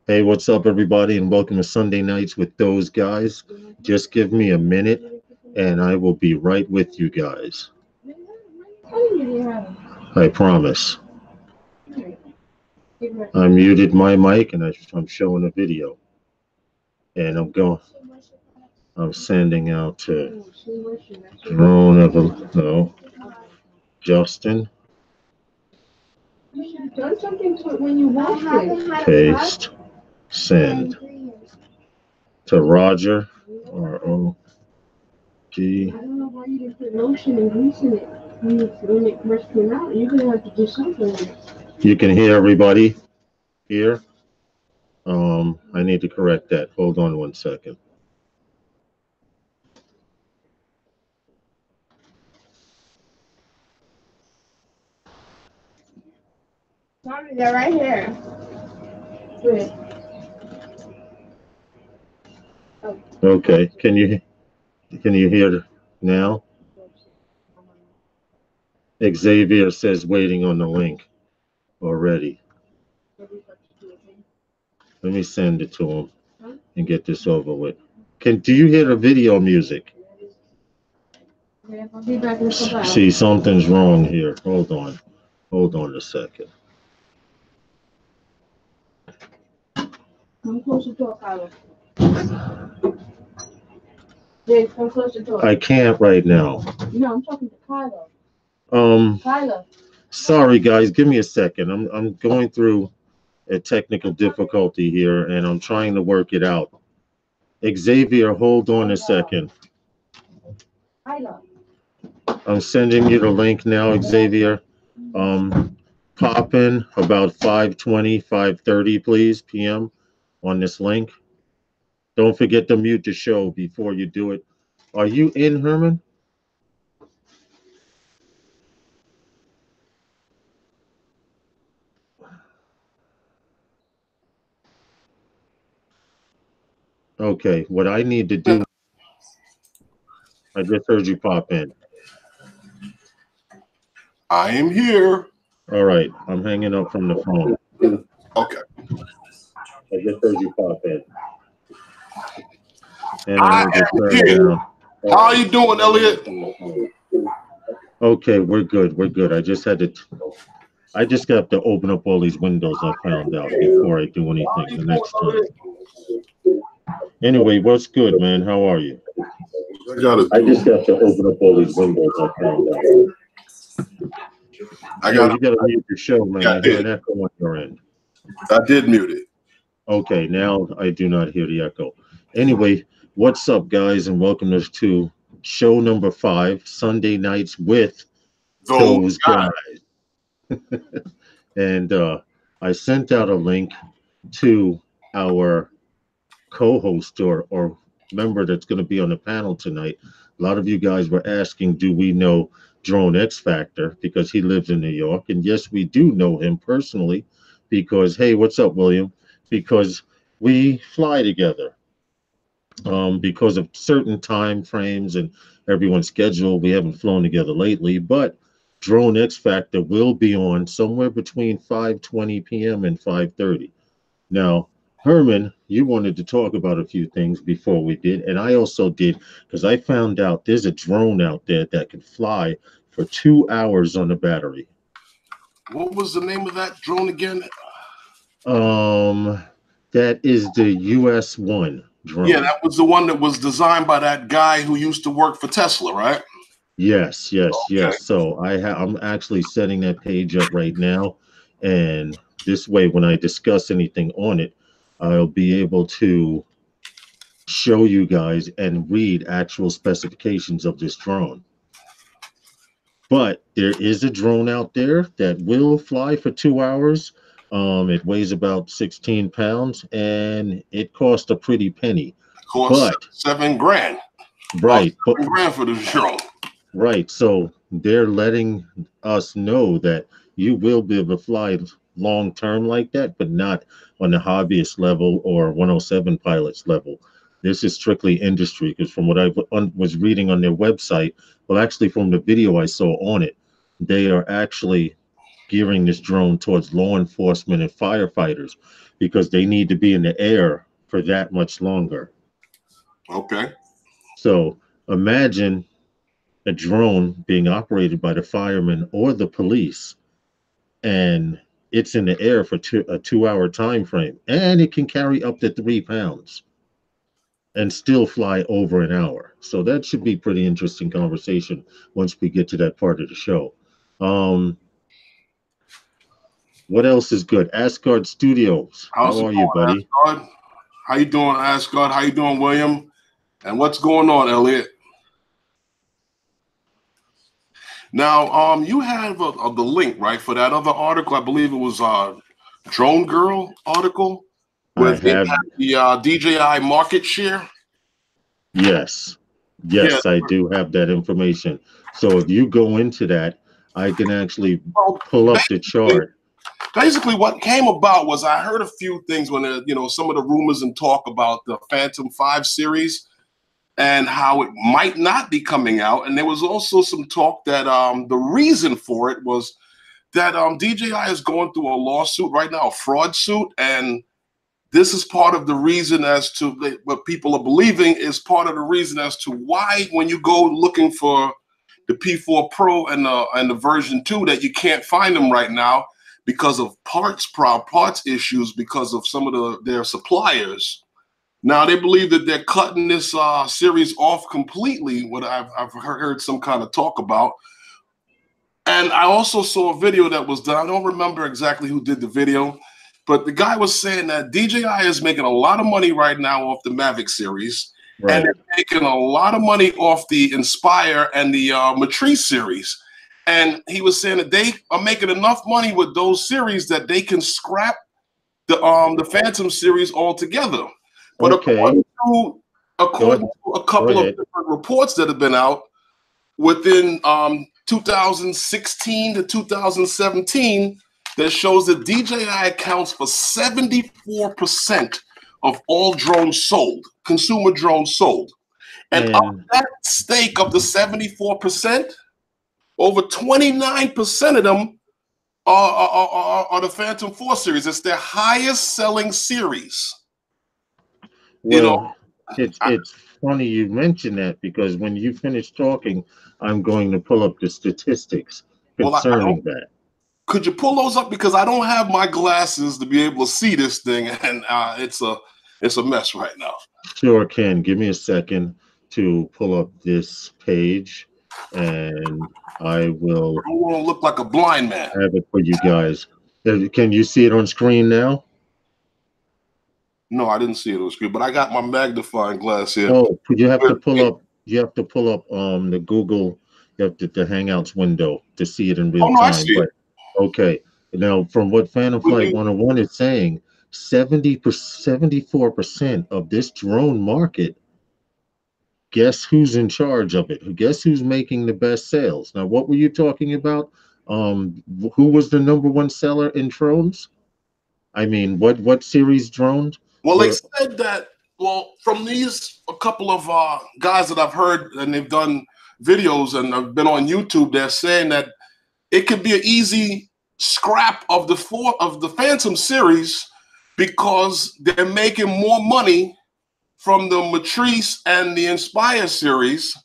Hey, what's up, everybody, and welcome to Sunday Nights with those guys. Just give me a minute, and I will be right with you guys. I promise. I muted my mic, and I'm showing a video, and I'm sending out to no, Justin. You should have done something to it when you washed it. Paste, send to Roger, R-O-G. I don't know why you didn't put lotion and grease in it when it first came out. You're gonna have to do something with it. You can hear everybody here. I need to correct that. Hold on one second. Mommy, they're right here. Good. Oh. Okay. Can you hear now? Xavier says waiting on the link already. Let me send it to him and get this over with. Do you hear the video music? I'll be back in a couple hours. See, something's wrong here. Hold on a second. Come closer to it, Kyler. Jay, come closer to it. I can't right now. No, I'm talking to Kyler. Kyler. Sorry guys, give me a second. I'm going through a technical difficulty here and I'm trying to work it out. Xavier, hold on a second. Kyler. I'm sending you the link now, Xavier. Pop in about 5:20, 5:30, please, p.m. on this link. Don't forget to mute the show before you do it. Are you in, Herman? Okay, what I need to do, I just heard you pop in. I am here. All right, I'm hanging up from the phone. Okay. I just heard you pop in. And I am here. How are you doing, Elliot? Okay, we're good. We're good. I just have to open up all these windows I found out before I do anything the next time. Anyway, what's good, man? How are you? I just have to open up all these windows I found out. You gotta mute your show, man. I hear an echo on your end. I did mute it. Okay, now I do not hear the echo. Anyway, what's up, guys, and welcome to show number 5, Sunday Nights with those guys. And I sent out a link to our co-host or member that's going to be on the panel tonight. A lot of you guys were asking, do we know droneXfactor, because he lives in New York? And yes, we do know him personally because, hey, what's up, William? Because we fly together. Because of certain time frames and everyone's schedule, we haven't flown together lately, but droneXfactor will be on somewhere between 5:20 p.m. and 5:30. Now, Herman, you wanted to talk about a few things before we did, and I also did, because I found out there's a drone out there that can fly for 2 hours on a battery. What was the name of that drone again? That is the US-1 drone. Yeah, that was the one that was designed by that guy who used to work for Tesla, right? Yes. So I'm actually setting that page up right now, and this way, when I discuss anything on it, I'll be able to show you guys and read actual specifications of this drone. But there is a drone out there that will fly for 2 hours. It weighs about 16 pounds, and it costs a pretty penny. Cost $7,000. Right. $7,000 for the drone. Right. So they're letting us know that you will be able to fly long term like that, but not on the hobbyist level or 107 pilots level. This is strictly industry, because from what I was reading on their website, well, actually from the video I saw on it, they are actually gearing this drone towards law enforcement and firefighters because they need to be in the air for that much longer. Okay. So imagine a drone being operated by the firemen or the police, and it's in the air for a 2 hour time frame, and it can carry up to 3 pounds and still fly over an hour. So that should be pretty interesting conversation once we get to that part of the show. What else is good? Asgard Studios. How's How it are you, going, buddy? Asgard? How you doing, Asgard? How you doing, William? And what's going on, Elliot? Now, you have the link, right, for that other article. I believe it was Drone Girl article I with it have, had the DJI market share. yes. Yeah. Yes, I do have that information. So if you go into that, I can actually Well, pull up the chart. basically, what came about was I heard a few things when some of the rumors and talk about the Phantom 5 series and how it might not be coming out. And there was also some talk that the reason for it was that DJI is going through a lawsuit right now, a fraud suit. And this is part of the reason as to what people are believing is part of the reason as to why when you go looking for the P4 Pro and the version 2 that you can't find them right now because of parts issues because of some of their suppliers. Now they believe that they're cutting this series off completely. What I've heard some kind of talk about, and I also saw a video that was done. I don't remember exactly who did the video, but the guy was saying that DJI is making a lot of money right now off the Mavic series, Right. and they're making a lot of money off the Inspire and the Matrice series. And he was saying that they are making enough money with those series that they can scrap the Phantom series altogether. But Okay. according to a couple of different reports that have been out within 2016 to 2017, that shows that DJI accounts for 74% of all drones sold, consumer drones sold. And of that stake of the 74%, over 29% of them are the Phantom 4 series. It's their highest selling series. Well, it's funny you mention that because when you finish talking, I'm going to pull up the statistics concerning that. Could you pull those up? Because I don't have my glasses to be able to see this thing, and it's a mess right now. Sure can. Give me a second to pull up this page, and I will. I don't want to look like a blind man. Have it for you guys. Can you see it on screen now? No, I didn't see it on screen, but I got my magnifying glass here. Oh, you have to pull up. You have to pull up the Google. You have the Hangouts window to see it in real time. I see it. Okay. Now, from what Phantom Flight 101 is saying, 74% of this drone market. Guess who's in charge of it? Guess who's making the best sales? Now, what were you talking about? Who was the #1 seller in drones? I mean, what series drones? Well, they said that, from a couple of guys that I've heard, and they've done videos and have been on YouTube, they're saying that it could be an easy scrap of the Phantom series because they're making more money from the Matrice and the Inspire series,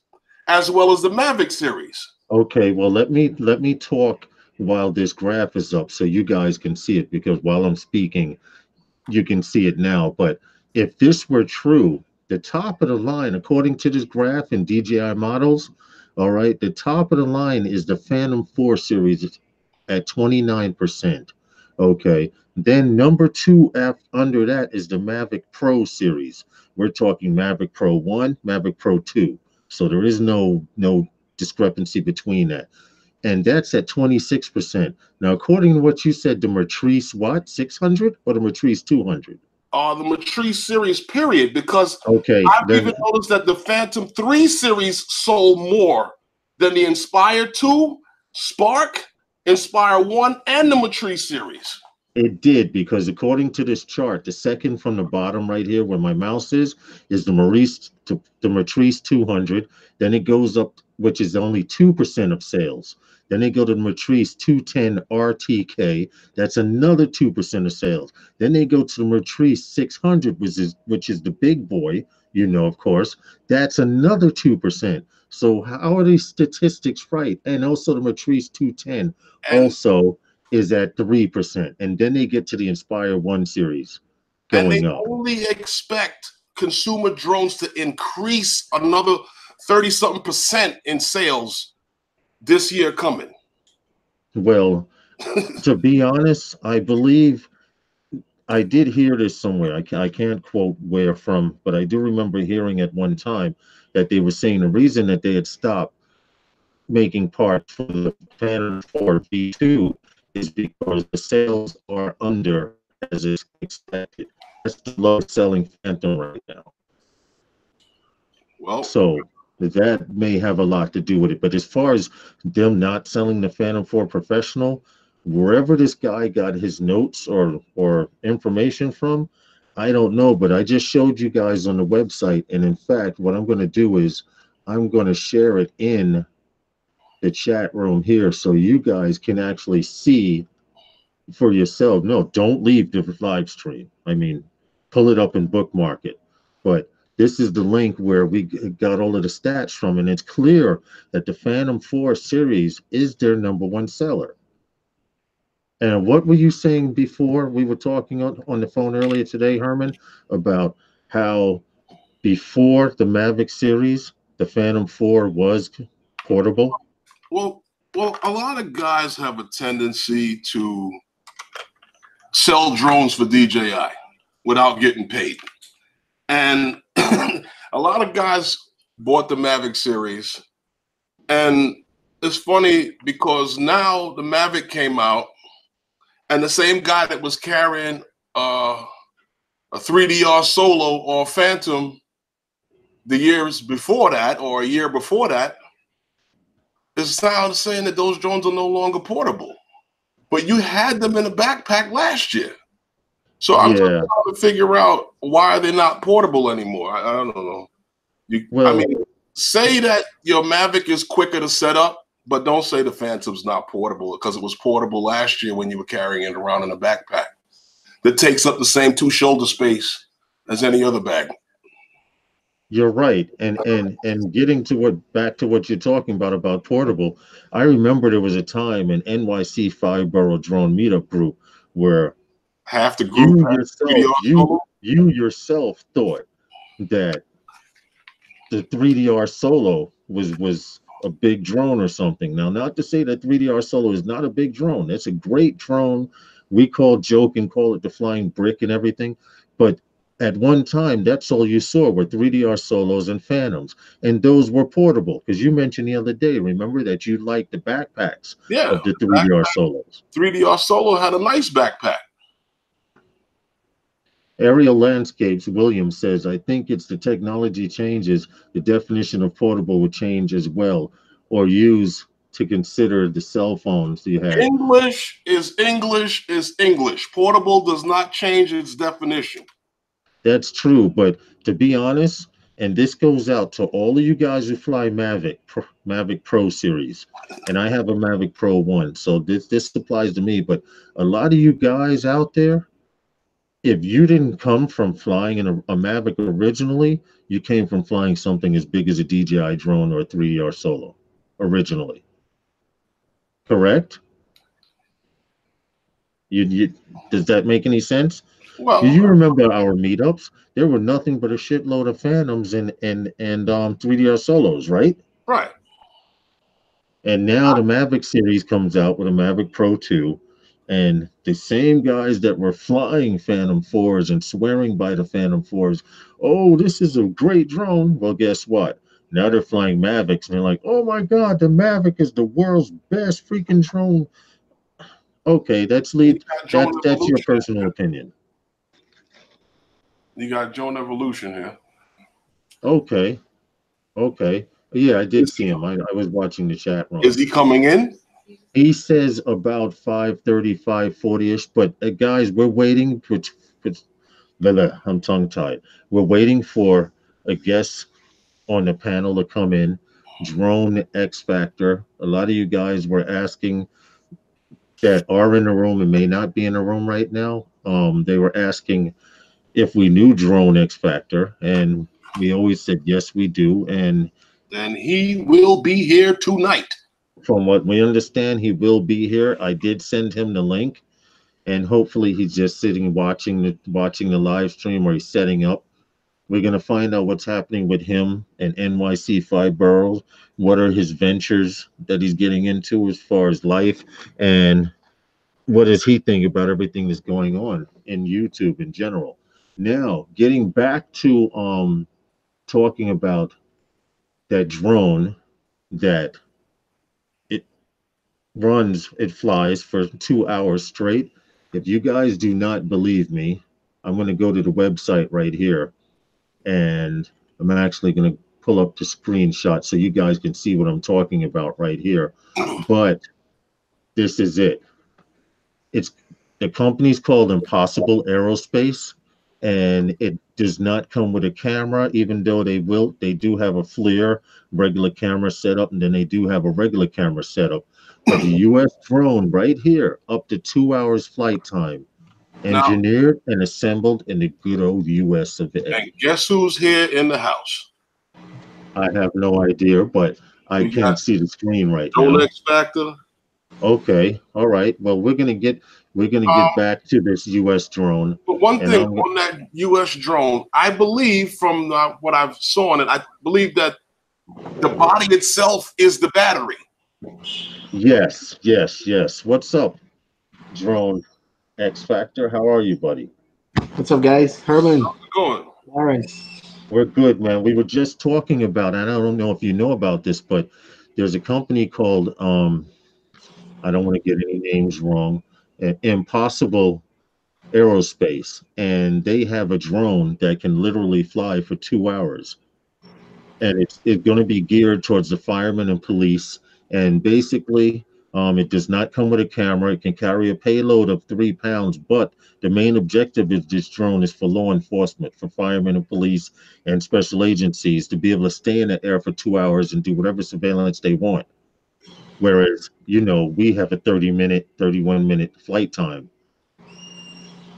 as well as the Mavic series. Okay, well, let me talk while this graph is up so you guys can see it, because while I'm speaking, you can see it now. But if this were true, the top of the line, according to this graph in DJI models, all right, the top of the line is the Phantom 4 series at 29%. Okay, then #2 under that is the Mavic Pro series. We're talking Mavic Pro 1, Mavic Pro 2. So there is no discrepancy between that. And that's at 26%. Now, according to what you said, the Matrice, 600 or the Matrice 200? The Matrice series, period, because okay, I've even noticed that the Phantom 3 series sold more than the Inspire 2, Spark, Inspire 1, and the Matrice series. It did, because according to this chart, the second from the bottom right here where my mouse is the Matrice 200. Then it goes up which is only 2% of sales. Then they go to the Matrice 210 RTK, that's another 2% of sales. Then they go to the Matrice 600, which is the big boy, of course, that's another 2%. So how are these statistics right? And also the Matrice 210 And also is at 3%. And then they get to the Inspire 1 series they going up. only expect consumer drones to increase another 30-something% in sales this year coming. Well, to be honest, I believe I did hear this somewhere. I can't quote where from, but I do remember hearing at one time that they were saying the reason that they had stopped making parts for the Phantom 4 V2 is because the sales are under as is expected. That's the lowest selling Phantom right now. Well, So that may have a lot to do with it. But as far as them not selling the Phantom 4 Professional, wherever this guy got his notes or information from, I don't know. But I just showed you guys on the website. And in fact, what I'm going to do is I'm going to share it in the chat room here so you guys can actually see for yourself. No, don't leave the live stream. I mean, pull it up and bookmark it. But this is the link where we got all of the stats from, and it's clear that the Phantom 4 series is their #1 seller. And what were you saying before? We were talking on the phone earlier today, Herman, about how before the Mavic series, the Phantom 4 was portable. Well, a lot of guys have a tendency to sell drones for DJI without getting paid. And a lot of guys bought the Mavic series. And it's funny because now the Mavic came out, and the same guy that was carrying a 3DR Solo or Phantom the years before that, or a year before that, is now saying that those drones are no longer portable. But you had them in a backpack last year. So I'm just trying to figure out why they're not portable anymore. I don't know. I mean, say that your Mavic is quicker to set up, but don't say the Phantom's not portable, because it was portable last year when you were carrying it around in a backpack that takes up the same 2 shoulder space as any other bag. You're right, and getting to back to what you're talking about portable. I remember there was a time in NYC 5 Boroughs Drone Meetup group where half the group you yourself thought that the 3DR Solo was a big drone or something. Now, not to say that 3DR Solo is not a big drone. It's a great drone. We joke and call it the flying brick and everything, but at one time, that's all you saw were 3DR Solos and Phantoms, and those were portable. Because you mentioned the other day, remember that you liked the backpacks of the 3DR Solos. 3DR Solo had a nice backpack. Aerial Landscapes Williams says, I think it's the technology changes, the definition of portable would change as well, or use to consider the cell phones you had. English is English is English. Portable does not change its definition. That's true, but to be honest, and this goes out to all of you guys who fly Mavic Pro series, and I have a Mavic Pro 1, so this applies to me, but a lot of you guys out there, if you didn't come from flying in a Mavic originally, you came from flying something as big as a DJI drone or a 3DR Solo originally. Correct? Does that make any sense? Well, do you remember our meetups? There were nothing but a shitload of Phantoms and 3DR Solos, right? Right. And now the Mavic series comes out with a Mavic Pro 2, and the same guys that were flying Phantom 4s and swearing by the Phantom 4s, oh, this is a great drone. Well, guess what? Now they're flying Mavics, and they're like, oh my God, the Mavic is the world's best freaking drone. Okay, that's your personal opinion. You got Drone Evolution here. Okay. Yeah, I did see him. I was watching the chat room. Is he coming in? He says about 5:30, 5:40-ish. But guys, we're waiting for. I'm tongue-tied. We're waiting for a guest on the panel to come in. droneXfactor. A lot of you guys were asking that are in the room and may not be in the room right now. They were asking if we knew droneXfactor, and we always said yes, we do. And And he will be here tonight. from what we understand, he will be here. I did send him the link, and hopefully he's just sitting watching the live stream, or he's setting up. We're gonna find out what's happening with him and NYC Five Boroughs. What are his ventures that he's getting into as far as life, and what does he think about everything that's going on in YouTube in general? Now, getting back to talking about that drone that it it flies for 2 hours straight. If you guys do not believe me, I'm going to go to the website right here, and I'm actually going to pull up the screenshot so you guys can see what I'm talking about right here. But this is it. It's the company's called Impossible Aerospace, and it does not come with a camera, even though they do have a FLIR regular camera setup, and then they do have a regular camera setup. But the US drone right here, up to 2 hours flight time, Now, engineered and assembled in the good old US of A. and guess who's here in the house? I have no idea, but I We can got see the screen right now. droneXfactor. Okay, all right. Well, we're gonna get back to this US drone, But one and thing I'm on that U.S. drone, I believe from what I've saw on it, I believe that the body itself is the battery. yes, yes, yes. What's up, Drone X Factor? How are you, buddy? What's up, guys? Herman. Going. Lawrence. We're good, man. We were just talking about, and I don't know if you know about this, but there's a company called I don't want to get any names wrong, Impossible Aerospace, and they have a drone that can literally fly for 2 hours, and it's going to be geared towards the firemen and police. And basically, it does not come with a camera. It can carry a payload of 3 pounds, but the main objective of this drone is for law enforcement, for firemen and police and special agencies to be able to stay in the air for 2 hours and do whatever surveillance they want. Whereas, we have a 30-minute, 31-minute flight time.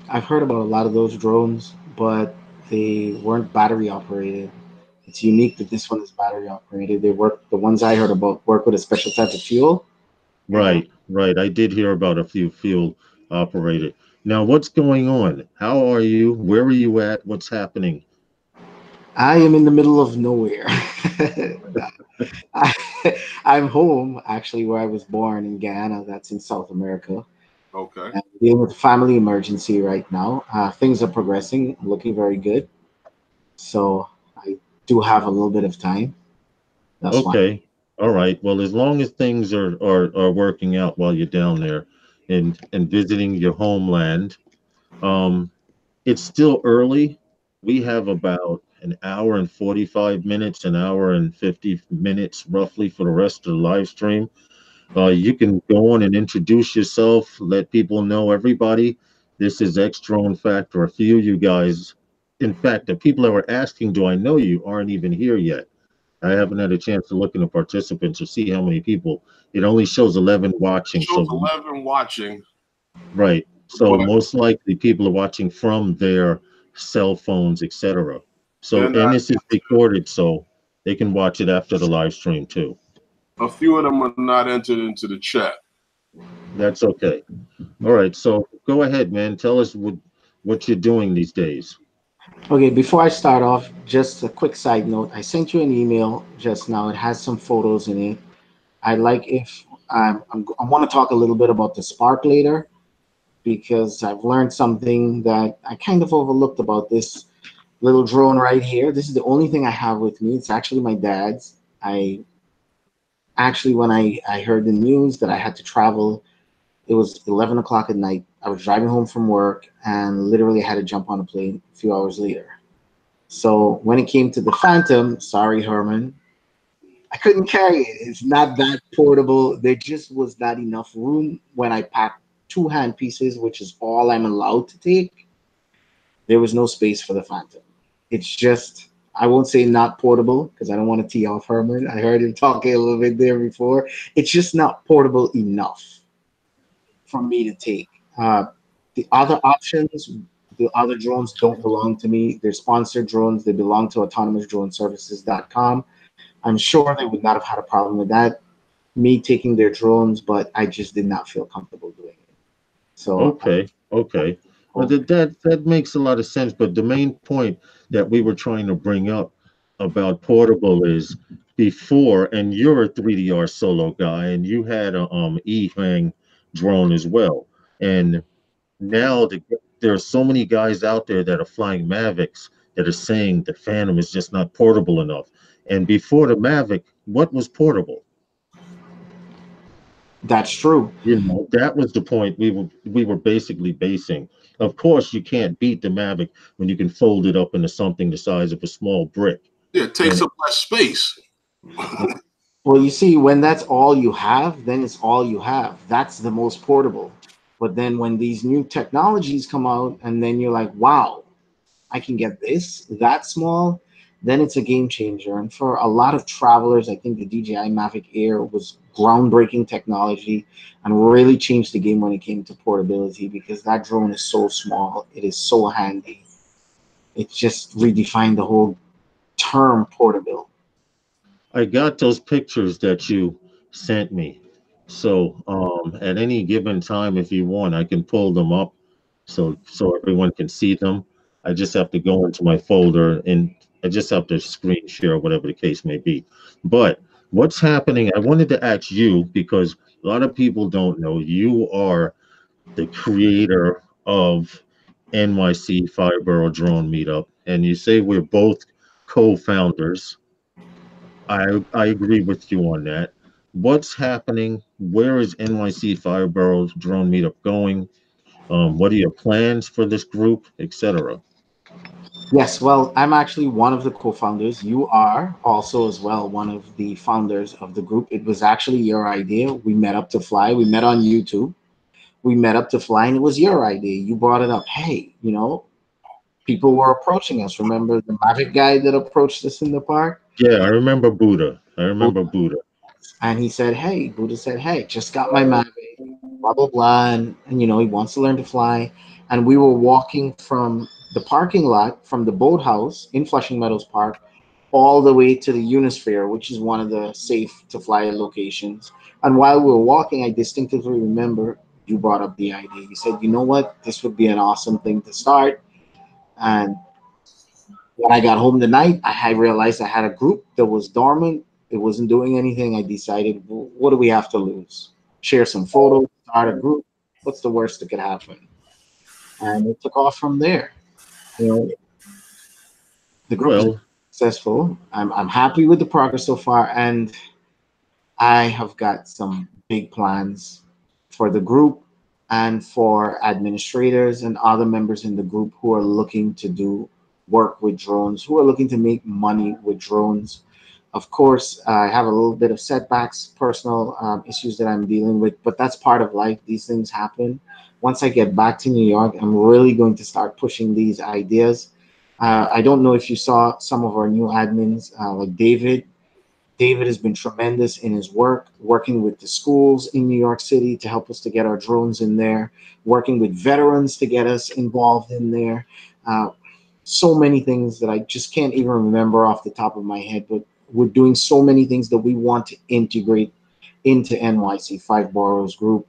I've heard about a lot of those drones, but they weren't battery operated. It's unique that this one is battery operated. The ones I heard about work with a special type of fuel. And Right, right. I did hear about a few fuel operated. Now, what's going on? How are you? Where are you at? What's happening? I am in the middle of nowhere. I, I'm home, actually, where I was born in Guyana. That's in South America. Okay. I'm dealing with a family emergency right now. Things are progressing, looking very good. So I do have a little bit of time. That's why. Okay. All right. Well, as long as things are working out while you're down there and visiting your homeland, um, it's still early. We have about an hour and 45 minutes, an hour and 50 minutes roughly for the rest of the live stream. You can go on and introduce yourself, let people know, everybody. This is X Drone Factor. A few of you guys, in fact, the people that were asking, do I know you, aren't even here yet. I haven't had a chance to look in the participants to see how many people. It only shows 11 watching. Shows So, 11 watching, right. So, but most likely people are watching from their cell phones, etc. So, they're and not. this is recorded, so they can watch it after the live stream too. A few of them are not entered into the chat. That's okay. All right, so go ahead, man. Tell us what you're doing these days. Okay, before I start off, just a quick side note. I sent you an email just now. It has some photos in it. I like if I want to talk a little bit about the Spark later because I've learned something that I kind of overlooked about this little drone right here. This is the only thing I have with me. It's actually my dad's. I actually, when I heard the news that I had to travel, it was 11 o'clock at night. I was driving home from work and literally had to jump on a plane a few hours later. So when it came to the Phantom, sorry, Herman, I couldn't carry it. It's not that portable. There just was not enough room when I packed two hand pieces, which is all I'm allowed to take. There was no space for the Phantom. It's just I won't say not portable because I don't want to tee off Herman. I heard him talking a little bit there before. It's just not portable enough for me to take. The other options, the other drones don't belong to me. They're sponsored drones. They belong to autonomousdroneservices.com. I'm sure they would not have had a problem with that, me taking their drones, but I just did not feel comfortable doing it. So Okay, okay. Well, oh, that makes a lot of sense. But the main point that we were trying to bring up about portable is before, and you're a 3DR solo guy, and you had a E-Hang drone as well. And now there are so many guys out there that are flying Mavics that are saying the Phantom is just not portable enough. And before the Mavic, what was portable? that's true. That was the point we were basically basing. Of course, you can't beat the Mavic when you can fold it up into something the size of a small brick. Yeah, it takes And up less space. Well, you see, when that's all you have, then it's all you have. That's the most portable. But then when these new technologies come out, and then you're like, wow, I can get this that small, then it's a game changer. And for a lot of travelers, I think the DJI Mavic Air was groundbreaking technology and really changed the game when it came to portability because that drone is so small, it is so handy. It just redefined the whole term portable. I got those pictures that you sent me. So at any given time, if you want, I can pull them up so everyone can see them. I just have to go into my folder and I just have to screen share, whatever the case may be. But what's happening? I wanted to ask you because a lot of people don't know you are the creator of NYC Borough Drone Meetup, and you say we're both co-founders. I agree with you on that. What's happening? Where is NYC Borough Drone Meetup going? What are your plans for this group, etc.? Yes, well, I'm actually one of the co-founders. You are also as well one of the founders of the group. It was actually your idea. We met up to fly. We met on YouTube. We met up to fly, and it was your idea. You brought it up. Hey, people were approaching us. Remember the Mavic guy that approached us in the park? Yeah, I remember Buddha. I remember Buddha. And he said, hey, Buddha said, hey, just got my Mavic, blah, blah, blah. And he wants to learn to fly. And we were walking from the parking lot from the boathouse in Flushing Meadows Park all the way to the Unisphere, which is one of the safe to fly locations. And while we were walking, I distinctively remember you brought up the idea. You said, you know what, this would be an awesome thing to start. And when I got home tonight, I realized I had a group that was dormant. It wasn't doing anything. I decided, well, what do we have to lose? Share some photos, start a group. What's the worst that could happen? And it took off from there. You know, the group is Well, successful. I'm happy with the progress so far, and I have got some big plans for the group and for administrators and other members in the group who are looking to do work with drones, who are looking to make money with drones. Of course, I have a little bit of setbacks, personal issues that I'm dealing with, but that's part of life. These things happen. Once I get back to New York, I'm really going to start pushing these ideas. I don't know if you saw some of our new admins, like David. David has been tremendous in his work, working with the schools in New York City to help us to get our drones in there, working with veterans to get us involved in there. Uh, so many things that I just can't even remember off the top of my head, but we're doing so many things that we want to integrate into NYC 5 Boroughs Group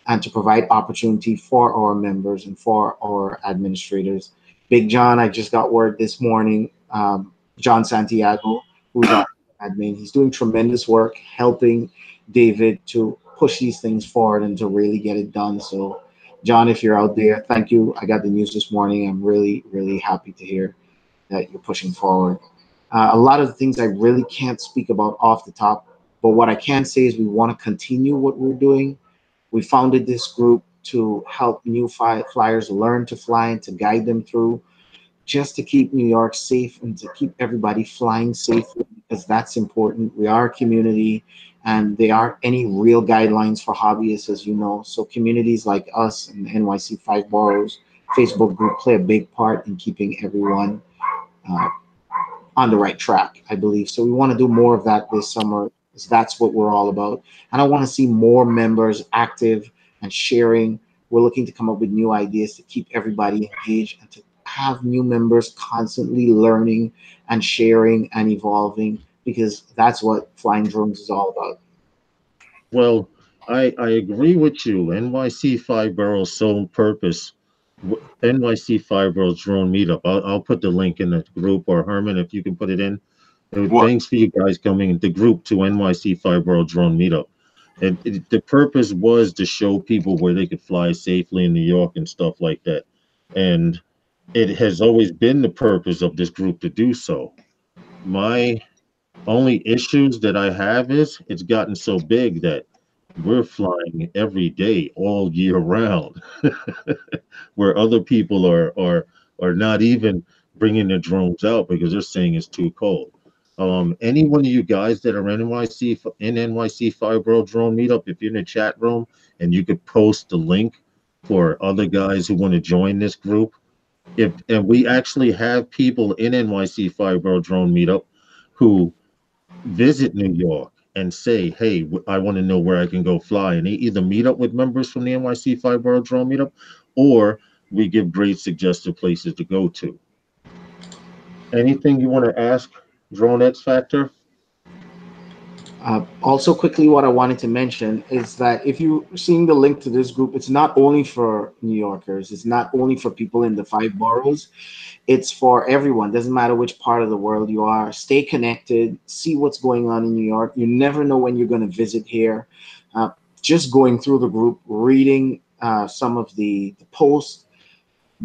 and to provide opportunity for our members and for our administrators. Big John, I just got word this morning, John Santiago, who's our admin, he's doing tremendous work helping David to push these things forward and to really get it done. So, John, if you're out there, thank you. I got the news this morning. I'm really, really happy to hear that you're pushing forward. A lot of the things I really can't speak about off the top, but what I can say is we want to continue what we're doing. We founded this group to help new flyers learn to fly and to guide them through, just to keep New York safe and to keep everybody flying safely, because that's important. We are a community, and there aren't any real guidelines for hobbyists, as you know. So communities like us and the NYC 5 Boroughs Facebook group play a big part in keeping everyone uh, on the right track, I believe. So we want to do more of that this summer. 'Cause that's what we're all about. And I want to see more members active and sharing. We're looking to come up with new ideas to keep everybody engaged and to have new members constantly learning and sharing and evolving, because that's what flying drones is all about. Well, I agree with you. NYC Five Boroughs sole purpose, NYC Five Boroughs Drone Meetup. I'll put the link in the group, or Herman, if you can put it in. What? Thanks for you guys coming the group to NYC Five Borough Drone Meetup. And the purpose was to show people where they could fly safely in New York and stuff like that. And it has always been the purpose of this group to do so. My only issues that I have is it's gotten so big that we're flying every day all year round, where other people are not even bringing their drones out because they're saying it's too cold. Any one of you guys that are in NYC Fibro Drone Meetup, if you're in the chat room and you could post the link for other guys who want to join this group, if and we actually have people in NYC Fibro Drone Meetup who visit New York and say, "Hey, I want to know where I can go fly," and they either meet up with members from the NYC Fibro Drone Meetup, or we give great suggested places to go to. Anything you want to ask Drone X Factor? Also, quickly, what I wanted to mention is that if you're seeing the link to this group, it's not only for New Yorkers, it's not only for people in the five boroughs, it's for everyone. Doesn't matter which part of the world you are. Stay connected, see what's going on in New York. You never know when you're going to visit here. Just going through the group, reading some of the posts,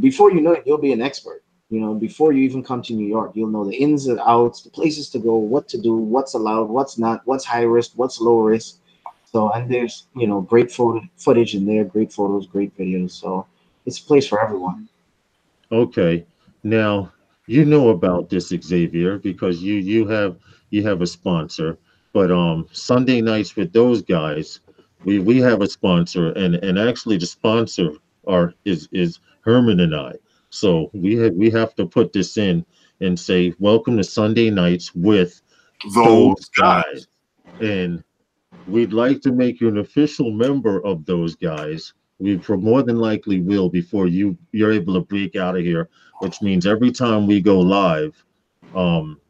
before you know it, you'll be an expert. You know, before you even come to New York, you'll know the ins and outs, the places to go, what to do, what's allowed, what's not, what's high risk, what's low risk. So, and there's, great footage in there, great photos, great videos. So it's a place for everyone. Okay. Now you know about this, Xavier, because you have a sponsor. But Sunday nights with those guys, we have a sponsor, and actually the sponsor is Herman and I. So we have to put this in and say welcome to Sunday nights with those Those guys. guys. And we'd like to make you an official member of those guys. We for more than likely will before you're able to break out of here, which means every time we go live, um,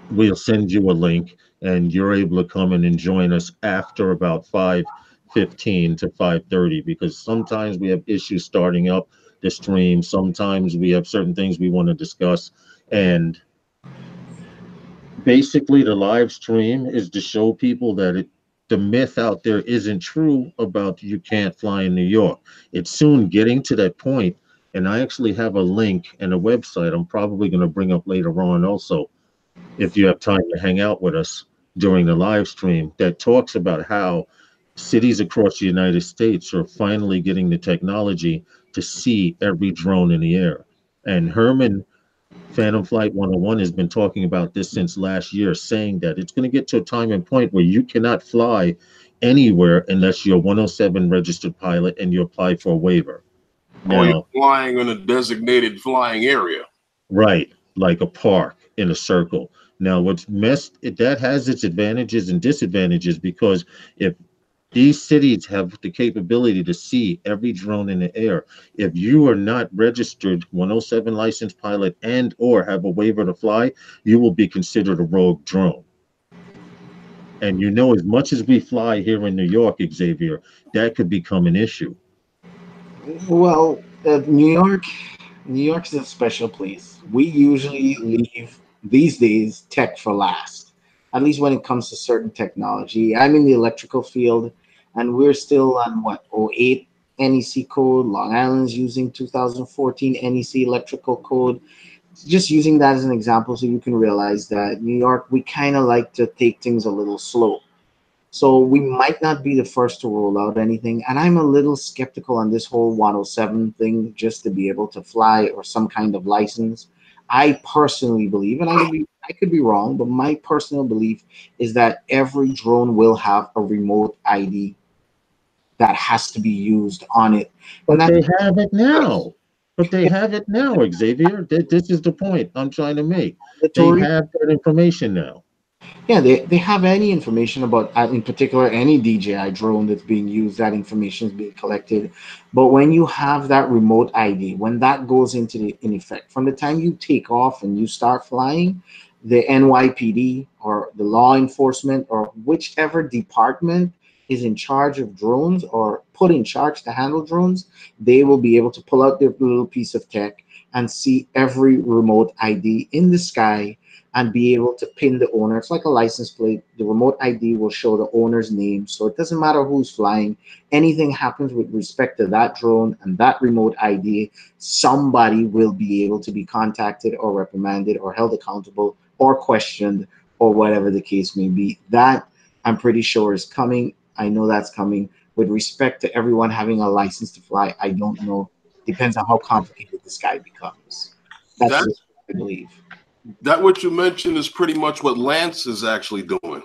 we'll send you a link and you're able to come in and join us after about 5:15 to 5:30, because sometimes we have issues starting up the stream. Sometimes we have certain things we want to discuss, and basically the live stream is to show people that the myth out there isn't true about you can't fly in New York. It's soon getting to that point, and I actually have a link and a website I'm probably going to bring up later on also, if you have time to hang out with us during the live stream, that talks about how cities across the United States are finally getting the technology to see every drone in the air. And Herman, Phantom Flight 101, has been talking about this since last year, saying that it's going to get to a time and point where you cannot fly anywhere unless you're a 107 registered pilot and you apply for a waiver. Or you're Now, flying in a designated flying area. right, like a park in a circle. Now, that has its advantages and disadvantages, because if these cities have the capability to see every drone in the air, if you are not registered 107 licensed pilot and or have a waiver to fly, you will be considered a rogue drone. And as much as we fly here in New York, Xavier, that could become an issue. Well, New York is a special place. We usually leave these days tech for last, at least when it comes to certain technology. I'm in the electrical field, and we're still on what, '08 NEC code. Long Island's using 2014 NEC electrical code. Just using that as an example so you can realize that New York, we kind of like to take things a little slow. So we might not be the first to roll out anything. And I'm a little skeptical on this whole 107 thing just to be able to fly or some kind of license. I personally believe, and I could be wrong, but my personal belief is that every drone will have a remote ID that has to be used on it. And But that they have it Yes. now. But they have it now, Xavier. This is the point I'm trying to make. They Mandatory. have that information now. Yeah, they have any information about, in particular, any DJI drone that's being used, that information is being collected. But when you have that remote ID, when that goes in effect, from the time you take off and you start flying, the NYPD or the law enforcement or whichever department is in charge of drones or put in charge to handle drones, they will be able to pull out their little piece of tech and see every remote ID in the sky and be able to pin the owner. It's like a license plate. The remote ID will show the owner's name. So it doesn't matter who's flying. Anything happens with respect to that drone and that remote ID, somebody will be able to be contacted or reprimanded or held accountable or questioned or whatever the case may be. That, I'm pretty sure, is coming. I know that's coming. With respect to everyone having a license to fly, I don't know. Depends on how complicated this guy becomes. That's That just what I believe. that what you mentioned is pretty much what Lance is actually doing.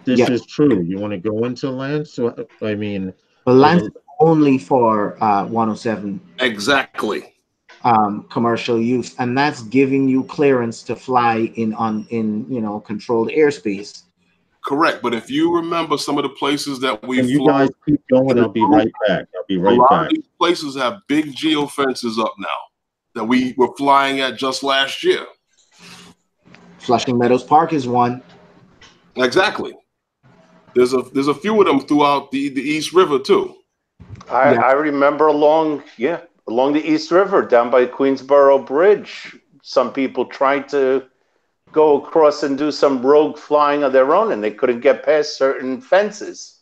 This Yeah. is true. You want to go into Lance? So, I mean, But there's Lance a is only for 107 Exactly. commercial use, and that's giving you clearance to fly in controlled airspace. Correct. But if you remember some of the places that we Can you flew, guys keep going? I'll be right back. I'll be a right lot back. of these places have big geofences up now that we were flying at just last year. Flushing Meadows Park is one. Exactly. There's a few of them throughout the East River too. Yeah. I remember along the East River down by Queensboro Bridge, some people tried to go across and do some rogue flying of their own, and they couldn't get past certain fences.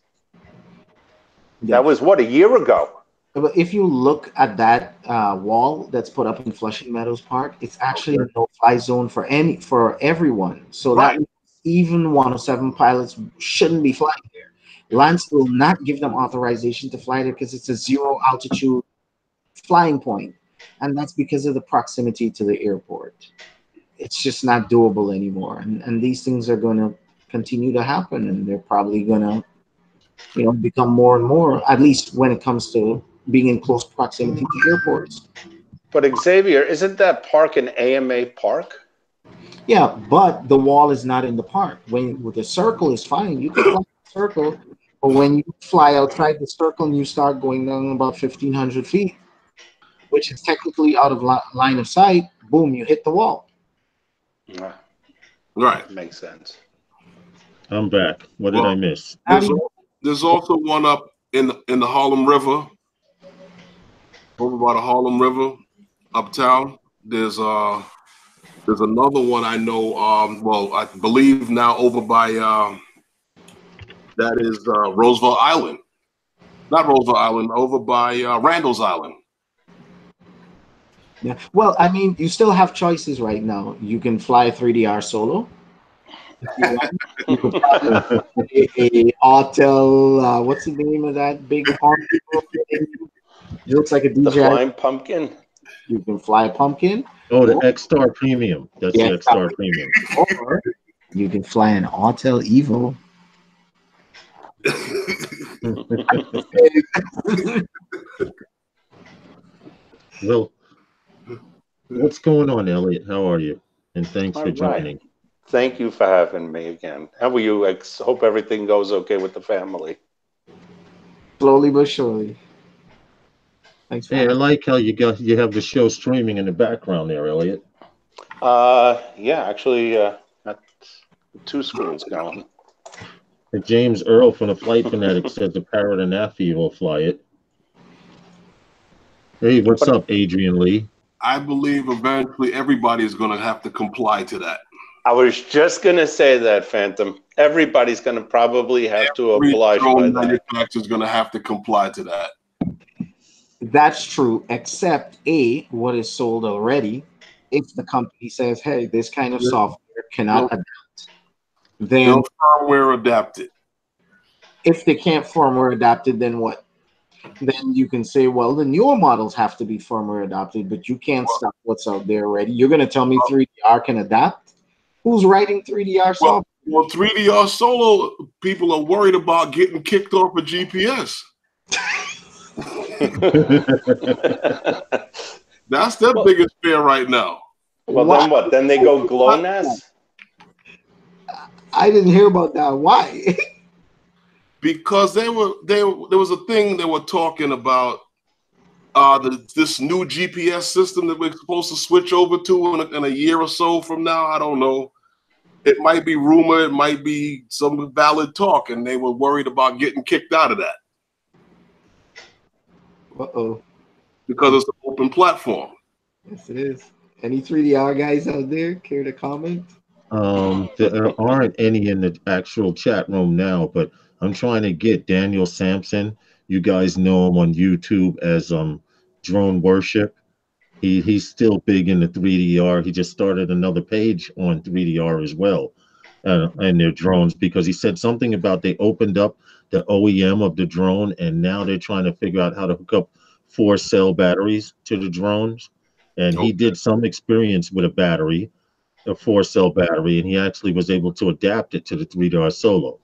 Yeah. That was what, a year ago. But if you look at that wall that's put up in Flushing Meadows Park, it's actually a no-fly zone for everyone. So Right. that means even 107 pilots shouldn't be flying there. Lance will not give them authorization to fly there because it's a zero altitude flying point, and that's because of the proximity to the airport. It's just not doable anymore, and these things are going to continue to happen, and they're probably going to become more and more, at least when it comes to being in close proximity to airports. But Xavier, isn't that park an AMA park? Yeah, but the wall is not in the park. When with the circle is fine, you can fly the circle, but when you fly outside the circle and you start going down about 1,500 feet, which is technically out of line of sight, boom, you hit the wall. Right. Makes sense. I'm back. What did I miss? There's also one up in the Harlem River, over by the Harlem River, uptown. There's another one I know. Well, I believe now over by that is Roosevelt Island, not Roosevelt Island, over by Randall's Island. Yeah. Well, I mean, you still have choices right now. You can fly a 3DR solo. You could fly a Autel. What's the name of that big arm? It looks like a The DJI. Flying Pumpkin. You can fly a pumpkin. Oh, the X-Star Premium. That's Yeah. the X-Star Premium. Or you can fly an Autel Evo. Well, what's going on, Elliot? How are you? And thanks for All right. joining. Thank you for having me again. How are you? I hope everything goes okay with the family. Slowly but surely. Thanks for Hey, I like how you have the show streaming in the background there, Elliot. Yeah, actually, got 2 screens going. And James Earl from the Flight Fanatic said the Parrot and Affy will fly it. Hey, what's up, Adrian Lee? I believe eventually everybody is going to have to comply to that. I was just going to say that, Phantom. Everybody's going to probably have to oblige by Drone that. manufacturer is going to have to comply to that. That's true, except what is sold already. If the company says, "Hey, this kind of software cannot adapt," then They'll firmware adapt it. if they can't firmware adapt it, then what? Then you can say, well, the newer models have to be firmware adapted, but you can't stop what's out there already. You're going to tell me 3DR can adapt? Who's writing 3DR software? Well, 3DR Solo people are worried about getting kicked off of GPS. That's their biggest fear right now. Well, then what? Then they go GLONASS? I didn't hear about that. Why? Because there was a thing they were talking about this new GPS system that we're supposed to switch over to in a year or so from now. I don't know. It might be rumor, it might be some valid talk, and they were worried about getting kicked out of that. Uh-oh. Because it's an open platform. Yes, it is. Any 3DR guys out there care to comment? There aren't any in the actual chat room now, but I'm trying to get Daniel Sampson. You guys know him on YouTube as Drone Worship. He's still big in the 3DR. He just started another page on 3DR as well, and their drones, because he said something about they opened up the OEM of the drone, and now they're trying to figure out how to hook up 4-cell batteries to the drones. And he did some experience with a 4-cell battery, and he actually was able to adapt it to the 3DR Solo.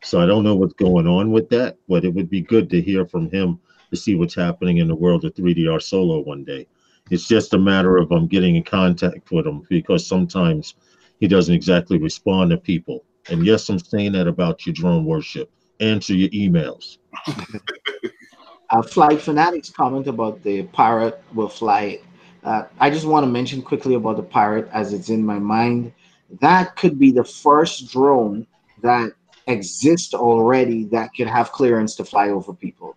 So I don't know what's going on with that, but it would be good to hear from him to see what's happening in the world of 3DR Solo one day. It's just a matter of getting in contact with him, because sometimes he doesn't exactly respond to people. And yes, I'm saying that about your Drone Worship. Answer your emails. Flight Fanatics comment about the Pirate will fly. I just want to mention quickly about the Pirate, as it's in my mind. That could be the first drone that exists already that could have clearance to fly over people.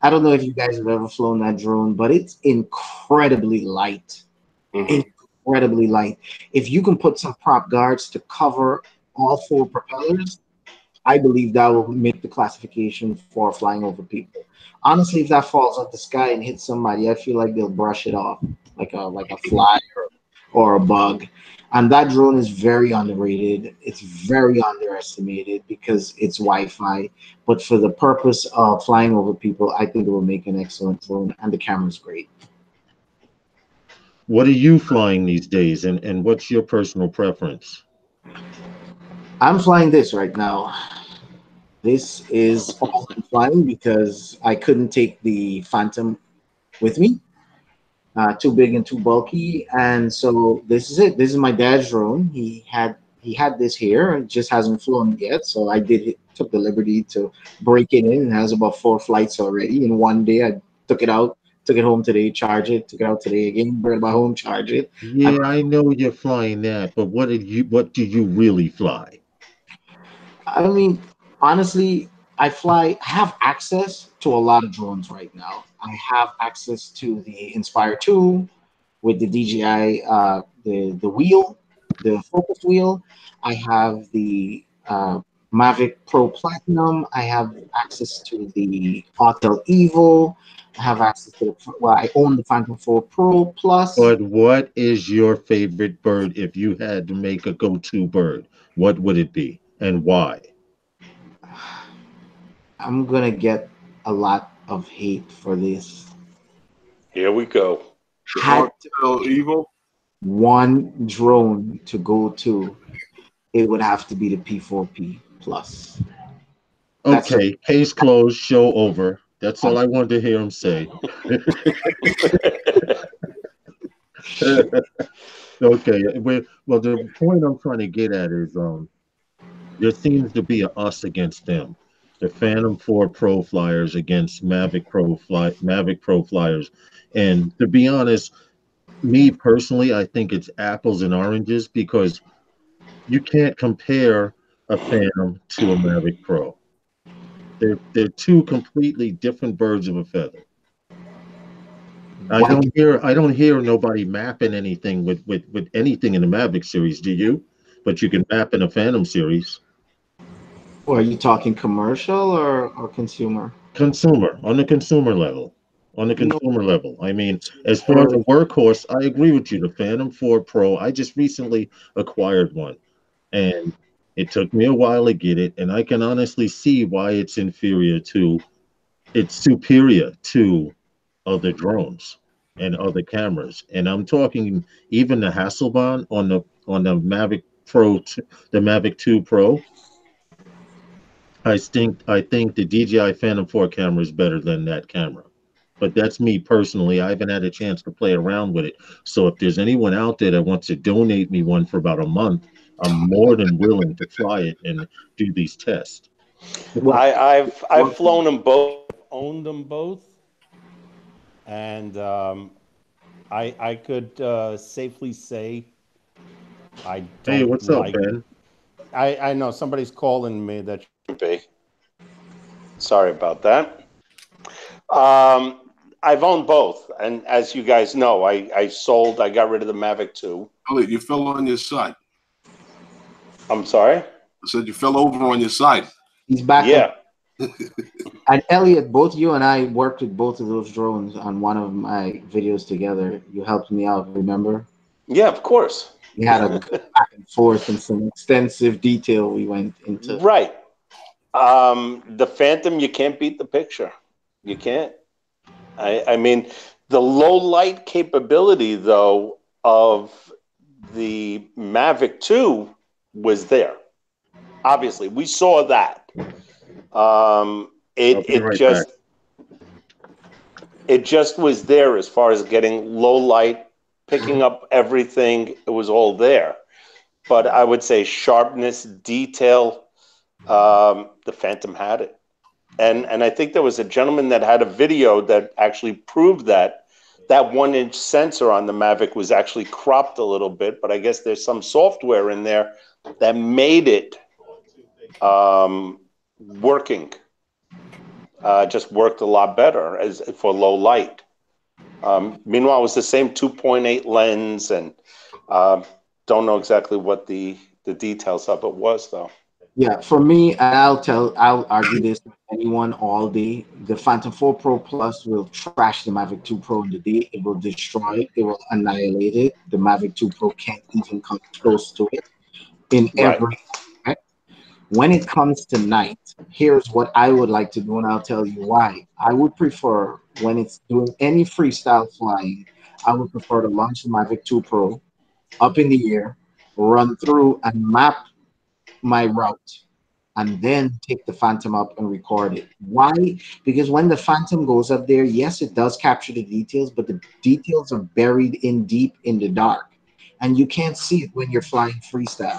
I don't know if you guys have ever flown that drone, but it's incredibly light. Incredibly light. If you can put some prop guards to cover all 4 propellers, I believe that will make the classification for flying over people. Honestly, if that falls out the sky and hits somebody, I feel like they'll brush it off like a fly or a bug. And that drone is very underrated. It's very underestimated because it's Wi-Fi. But for the purpose of flying over people, I think it will make an excellent drone, and the camera's great. What are you flying these days, and what's your personal preference? I'm flying this right now. This is all I'm flying because I couldn't take the Phantom with me. Too big and too bulky, and so this is it. This is my dad's drone. He had this here, and just hasn't flown it yet. So I took the liberty to break it in. It has about 4 flights already. In one day, I took it out, took it home today, charge it, took it out today again, brought it back home, charge it. Yeah, I know you're flying that, but what do you really fly? I mean, honestly, I have access to a lot of drones right now. I have access to the Inspire 2 with the DJI, the wheel, the focus wheel. I have the Mavic Pro Platinum. I have access to the Autel Evo. I have access to I own the Phantom 4 Pro Plus. But what is your favorite bird if you had to make a go-to bird? What would it be and why? I'm gonna get a lot of hate for this. Here we go. Had Evil. one drone to go to, it would have to be the P4P Plus. Okay, case closed, show over. That's all I wanted to hear him say. Okay, well, the point I'm trying to get at is there seems to be a us against them. The Phantom 4 Pro flyers against Mavic Pro flyers. And to be honest, me personally, I think it's apples and oranges, because you can't compare a Phantom to a Mavic Pro. They're 2 completely different birds of a feather. I don't hear nobody mapping anything with anything in the Mavic series, do you? But you can map in a Phantom series. Or are you talking commercial or consumer? Consumer, on the consumer level. On the You know, consumer level. I mean, as far as a workhorse, I agree with you. The Phantom 4 Pro, I just recently acquired one, and it took me a while to get it, and I can honestly see why it's superior to other drones and other cameras. And I'm talking even the Hasselblad on the Mavic Pro, the Mavic 2 Pro. I think the DJI Phantom 4 camera is better than that camera. but that's me personally. I haven't had a chance to play around with it. So if there's anyone out there that wants to donate me one for about a month, I'm more than willing to fly it and do these tests. Well, I've flown them both, owned them both, and I could safely say I Hey, don't what's up, like. Ben? I know somebody's calling me that shouldn't be. Sorry about that. I've owned both, and as you guys know, I got rid of the Mavic 2. Elliot, you fell on your side. I'm sorry? I said you fell over on your side. he's back. Yeah. And Elliot, both you and I worked with both of those drones on one of my videos together. You helped me out, remember? Yeah, of course. We had a good back and forth and some extensive detail we went into. Right. The Phantom, you can't beat the picture. You can't. I mean, the low light capability, though, of the Mavic 2 was there. Obviously, we saw that. I'll be right back. It just was there as far as getting low light, picking up everything. It was all there. But I would say sharpness, detail, the Phantom had it. And I think there was a gentleman that had a video that actually proved that 1-inch sensor on the Mavic was actually cropped a little bit, but I guess there's some software in there that made it working. Just worked a lot better as for low light. Meanwhile, it was the same 2.8 lens, and don't know exactly what the details of it was, though. Yeah, for me, and I'll argue this with anyone all day. The Phantom 4 Pro Plus will trash the Mavic 2 Pro in the day. It will destroy it. It will annihilate it. The Mavic 2 Pro can't even come close to it in every aspect. When it comes to night, here's what I would like to do, and I'll tell you why. I would prefer, when it's doing any freestyle flying, I would prefer to launch the Mavic 2 Pro up in the air, run through and map my route, and then take the Phantom up and record it. Why? Because when the Phantom goes up there, yes, it does capture the details, but the details are buried in deep in the dark, and you can't see it when you're flying freestyle.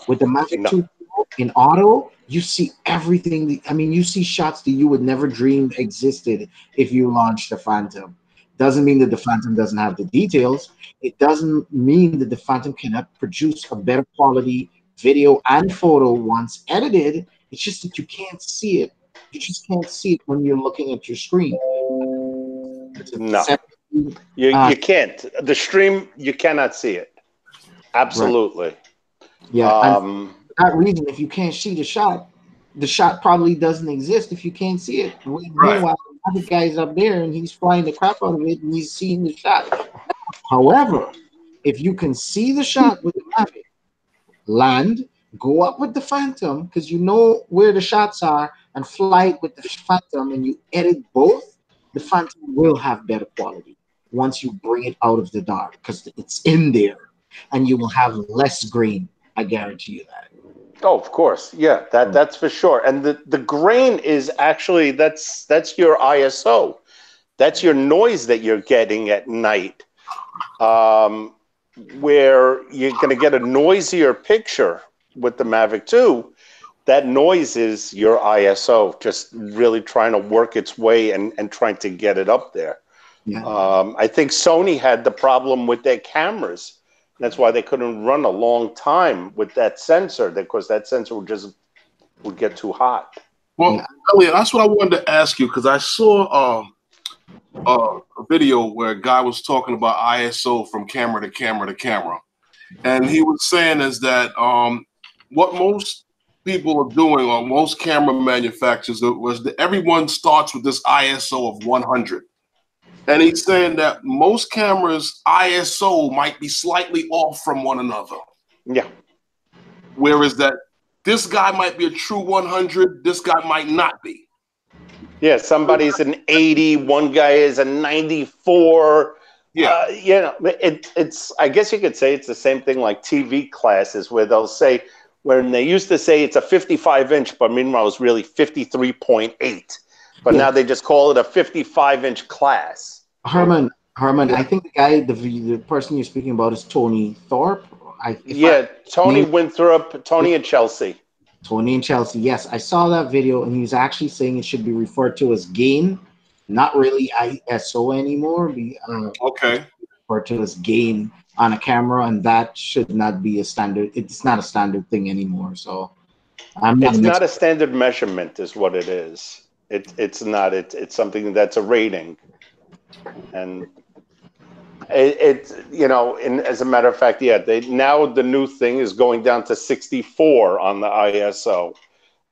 With the Mavic 2 Pro in auto, you see everything. I mean, you see shots that you would never dream existed if you launched the Phantom. Doesn't mean that the Phantom doesn't have the details. It doesn't mean that the Phantom cannot produce a better quality video and photo once edited. It's just that you can't see it. You just can't see it when you're looking at your screen. No, you can't. The stream, you cannot see it. Absolutely. Right. Yeah. And for that reason, if you can't see the shot probably doesn't exist if you can't see it. Meanwhile, the other guy's up there and he's flying the crap out of it and he's seeing the shot. However, if you can see the shot with the Mavic, land, go up with the Phantom because you know where the shots are, and fly it with the Phantom, and you edit both, the Phantom will have better quality once you bring it out of the dark because it's in there, and you will have less grain. I guarantee you that. Oh, of course. Yeah, that's for sure. And the grain is actually that's your ISO. That's your noise that you're getting at night. Where you're going to get a noisier picture with the Mavic 2, that noise is your ISO, just really trying to work its way and trying to get it up there. Yeah. I think Sony had the problem with their cameras. That's why they couldn't run a long time with that sensor, because that sensor would get too hot. Well, Elliot, that's what I wanted to ask you, because I saw a video where a guy was talking about ISO from camera to camera to camera. And he was saying is that what most people are doing, or most camera manufacturers, was that everyone starts with this ISO of 100. And he's saying that most cameras' ISO might be slightly off from one another. Yeah. Whereas that this guy might be a true 100, this guy might not be. Yeah, somebody's an 80, one guy is a 94. Yeah. You know, it's I guess you could say it's the same thing like TV classes where they'll say, when they used to say it's a 55-inch, but meanwhile it's really 53.8. but Yeah. now they just call it a 55-inch class. Herman, I think the guy, the person you're speaking about is Tony Thorpe. Tony Winthrop, Tony and Chelsea. Tony and Chelsea. Yes, I saw that video, and he was actually saying it should be referred to as gain, not really ISO anymore. Okay. Referred to as gain on a camera, and that should not be a standard. It's not a standard thing anymore. So It's not a standard measurement, is what it is. It's not. It's something that's a rating, and as a matter of fact, now the new thing is going down to 64 on the ISO.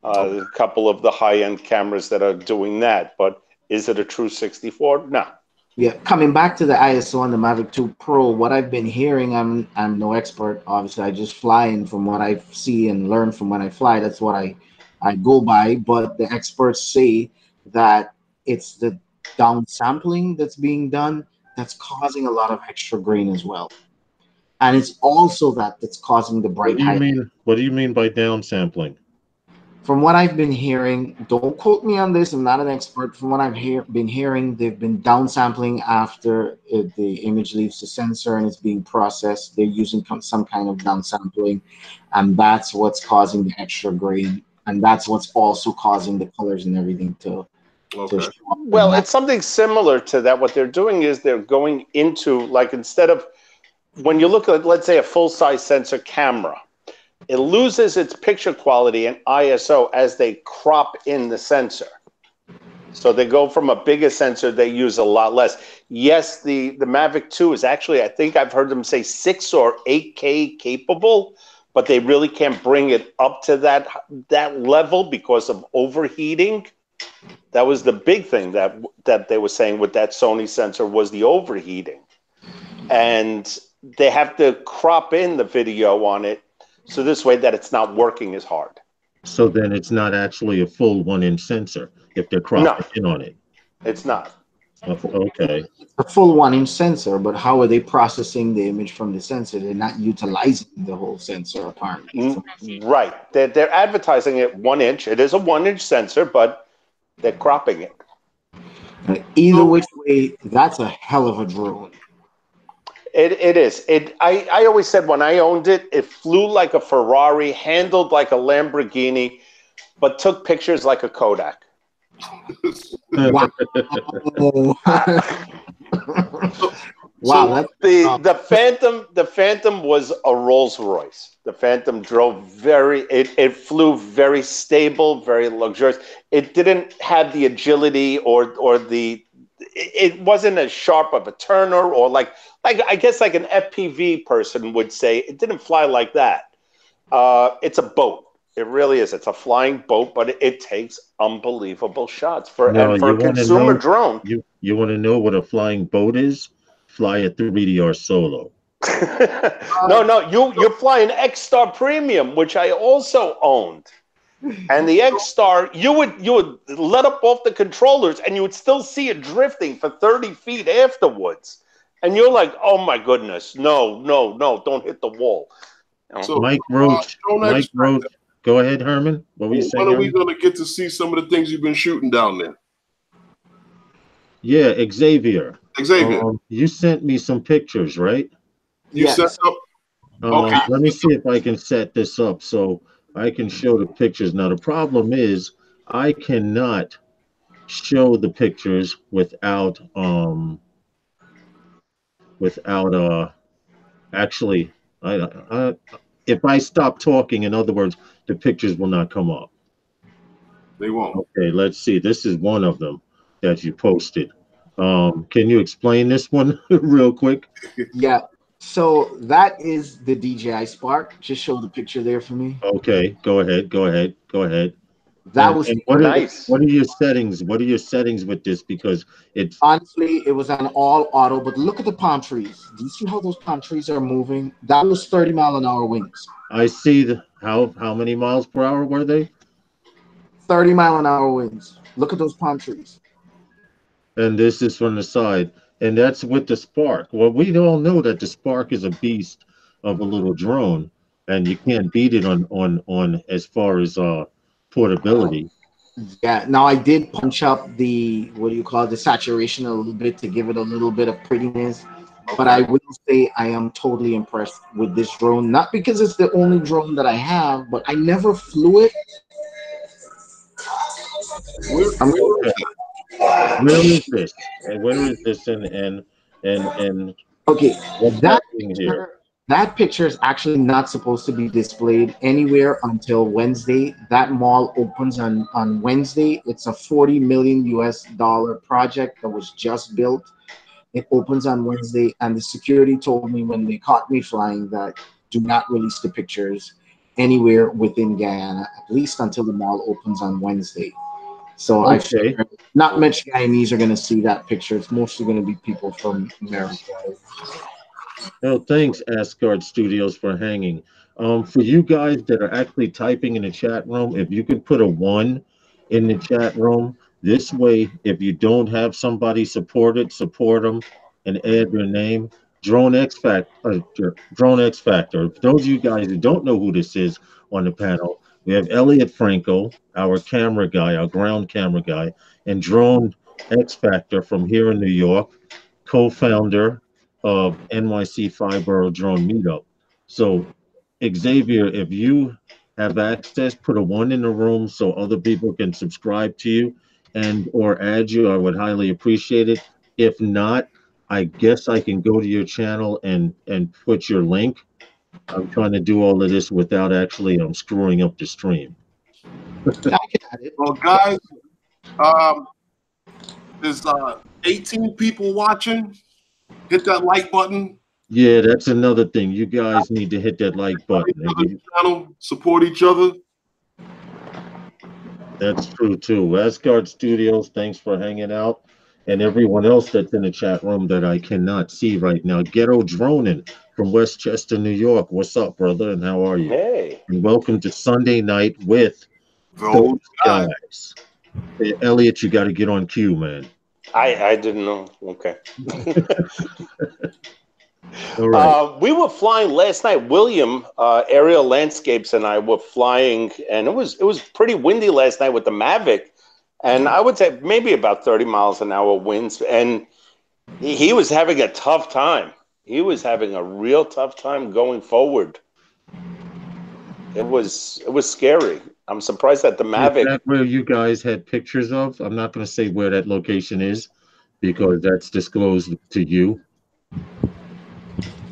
A couple of the high-end cameras that are doing that, but is it a true 64? No. Yeah, coming back to the ISO on the Mavic 2 Pro, what I've been hearing, I'm no expert, obviously. I just fly, and from what I see and learn from when I fly, that's what I go by. But the experts say that it's the down sampling that's being done that's causing a lot of extra grain as well. And it's also that's causing the bright highlight. What do you mean by down sampling? From what I've been hearing, don't quote me on this, I'm not an expert. From what I've been hearing, they've been downsampling after the image leaves the sensor and it's being processed. They're using some kind of downsampling, and that's what's causing the extra grain, and that's what's also causing the colors and everything to show up. Well, it's something similar to that. What they're doing is they're going into, like, instead of, when you look at, let's say, a full-size sensor camera, it loses its picture quality and ISO as they crop in the sensor. So they go from a bigger sensor, they use a lot less. Yes, the Mavic 2 is actually, I think I've heard them say 6 or 8K capable, but they really can't bring it up to that level because of overheating. That was the big thing that they were saying with that Sony sensor, was the overheating. And they have to crop in the video on it, so this way that it's not working as hard. So then it's not actually a full 1-inch sensor if they're cropping in on it. It's not. Okay. It's a full 1-inch sensor, but how are they processing the image from the sensor? They're not utilizing the whole sensor apparently. Right. They're advertising it 1 inch. It is a 1-inch sensor, but they're cropping it. Either which way, that's a hell of a drone. It is. I always said when I owned it, it flew like a Ferrari, handled like a Lamborghini, but took pictures like a Kodak. Wow. Wow. The Phantom was a Rolls Royce. The Phantom drove it flew very stable, very luxurious. It didn't have the agility or it wasn't as sharp of a turner, or like I guess like an FPV person would say, it didn't fly like that. It's a boat. It really is. It's a flying boat, but it takes unbelievable shots for a consumer drone. You want to know what a flying boat is? Fly a 3DR Solo. No, you fly an X-Star Premium, which I also owned. And the X-Star, you would let up off the controllers and you would still see it drifting for 30 feet afterwards. And you're like, oh my goodness, no, don't hit the wall. So, Mike Roach, go ahead, Herman. What were you saying? When are we going to get to see some of the things you've been shooting down there? Yeah, Xavier. Xavier. You sent me some pictures, right? You set up. Okay. Let me see if I can set this up so I can show the pictures. Now, the problem is I cannot show the pictures without actually, if I stop talking, in other words, the pictures will not come up. They won't. Okay, let's see. This is one of them that you posted. Can you explain this one real quick? Yeah. So that is the DJI Spark. Just show the picture there for me. Okay, go ahead. That was nice. What are your settings? What are your settings with this? Because it's honestly, it was an all auto. But look at the palm trees. Do you see how those palm trees are moving? That was 30-mile-an-hour winds. I see how many miles per hour were they? 30-mile-an-hour winds. Look at those palm trees. And this is from the side. And that's with the Spark. Well, we all know that the Spark is a beast of a little drone, and you can't beat it on as far as portability. Yeah. Now I did punch up the what do you call it, the saturation a little bit to give it a little bit of prettiness. But I Okay. will say I am totally impressed with this drone. Not because it's the only drone that I have, but I never flew it. I'm Where Okay. is it? Where is this? And where is this? And okay. what's That happening here? picture, that picture is actually not supposed to be displayed anywhere until Wednesday. That mall opens on Wednesday. It's a 40 million US dollar project that was just built. It opens on Wednesday, and the security told me when they caught me flying that do not release the pictures anywhere within Guyana, at least until the mall opens on Wednesday. So I Okay. figure not much Guyanese are going to see that picture. It's mostly going to be people from America. No, thanks, Asgard Studios, for hanging. For you guys that are actually typing in the chat room, if you could put a one in the chat room, this way, if you don't have somebody support it, support them and add their name. Drone X Factor. For those of you guys who don't know who this is on the panel, we have Elliot Franco, our camera guy, our ground camera guy, and Drone X Factor from here in New York, co-founder of NYC Borough Drone Meetup. So, Xavier, if you have access, put a one in the room so other people can subscribe to you and or add you. I would highly appreciate it. If not, I guess I can go to your channel and put your link. I'm trying to do all of this without actually screwing up the stream. I can add it. Well, guys, um, there's 18 people watching. Hit that like button. Yeah, that's another thing. You guys need to hit that like button. Each other's channel, support each other. That's true too. Asgard Studios, thanks for hanging out. And everyone else that's in the chat room that I cannot see right now. Ghetto Dronin from Westchester, New York. What's up, brother? And how are you? Hey. And welcome to Sunday night with those Those guys. guys. Hey, Elliot, you got to get on cue, man. I didn't know. Okay. All right. We were flying last night. William, Aerial Landscapes, and I were flying, and it was pretty windy last night with the Mavic, and I would say maybe about 30 miles an hour winds, and he was having a tough time. He was having a real tough time going forward. It was scary. I'm surprised that the Is Mavic. that where you guys had pictures of? I'm not going to say where that location is because that's disclosed to you.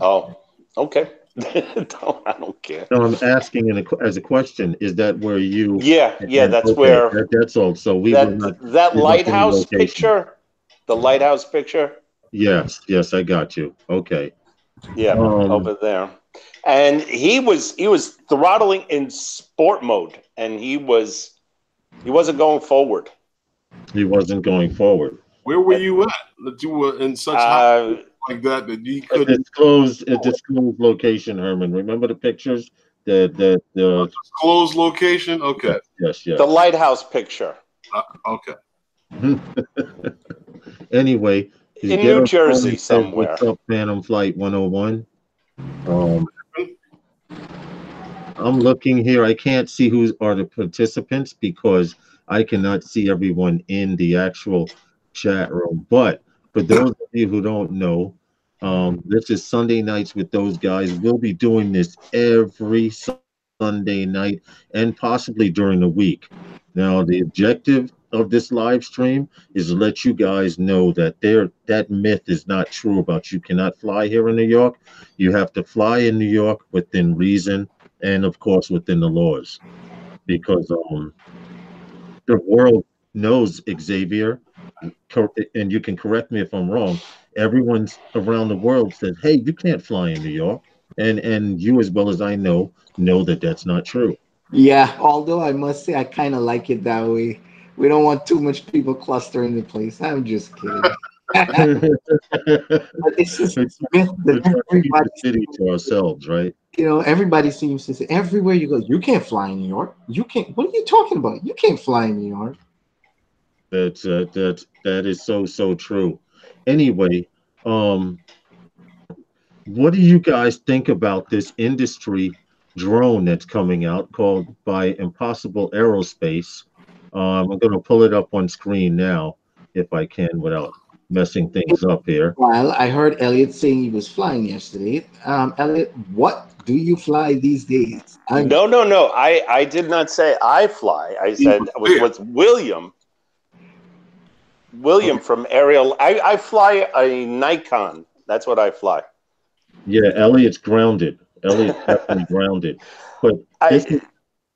Oh, okay. No, I don't care. No, I'm asking as a question. Is that where you? Yeah, And that's okay, where that's all. So we will not that give up any lighthouse location. picture, the lighthouse picture. Yes, yes, I got you. Okay. Yeah, over there. And he was throttling in sport mode, and he wasn't going forward. He wasn't going forward. Where were you at that you were in such high like that you couldn't A disclosed location, Herman. Remember the pictures? The close location? Okay. yes. The lighthouse picture Okay. Anyway, in New Jersey says, somewhere. "What's up, Phantom Flight 101?" I'm looking here. I can't see who are the participants because I cannot see everyone in the actual chat room. But for those of you who don't know, this is Sunday nights with those guys. We'll be doing this every Sunday night and possibly during the week. Now, the objective of this live stream is to let you guys know that that myth is not true about you cannot fly here in New York. You have to fly in New York within reason and of course within the laws because the world knows Xavier, and you can correct me if I'm wrong. Everyone's around the world says, "Hey, you can't fly in New York," and you as well as I know that that's not true. Yeah, although I must say I kind of like it that way. We don't want too much people clustering the place. I'm just kidding. But it's just We're this myth that trying to keep everybody, the city to ourselves, right? everybody seems to say everywhere you go, you can't fly in New York. You can't. What are you talking about? You can't fly in New York. That is so true. Anyway, um, what do you guys think about this industry drone that's coming out called by Impossible Aerospace? I'm going to pull it up on screen now if I can without messing things up here. Well, I heard Elliot saying he was flying yesterday. Elliot, what do you fly these days? No, no, no. I did not say I fly. I He said was it was there. with William. William from Aerial. I fly a Nikon. That's what I fly. Yeah, Elliot's grounded. Elliot's definitely grounded. But this is, I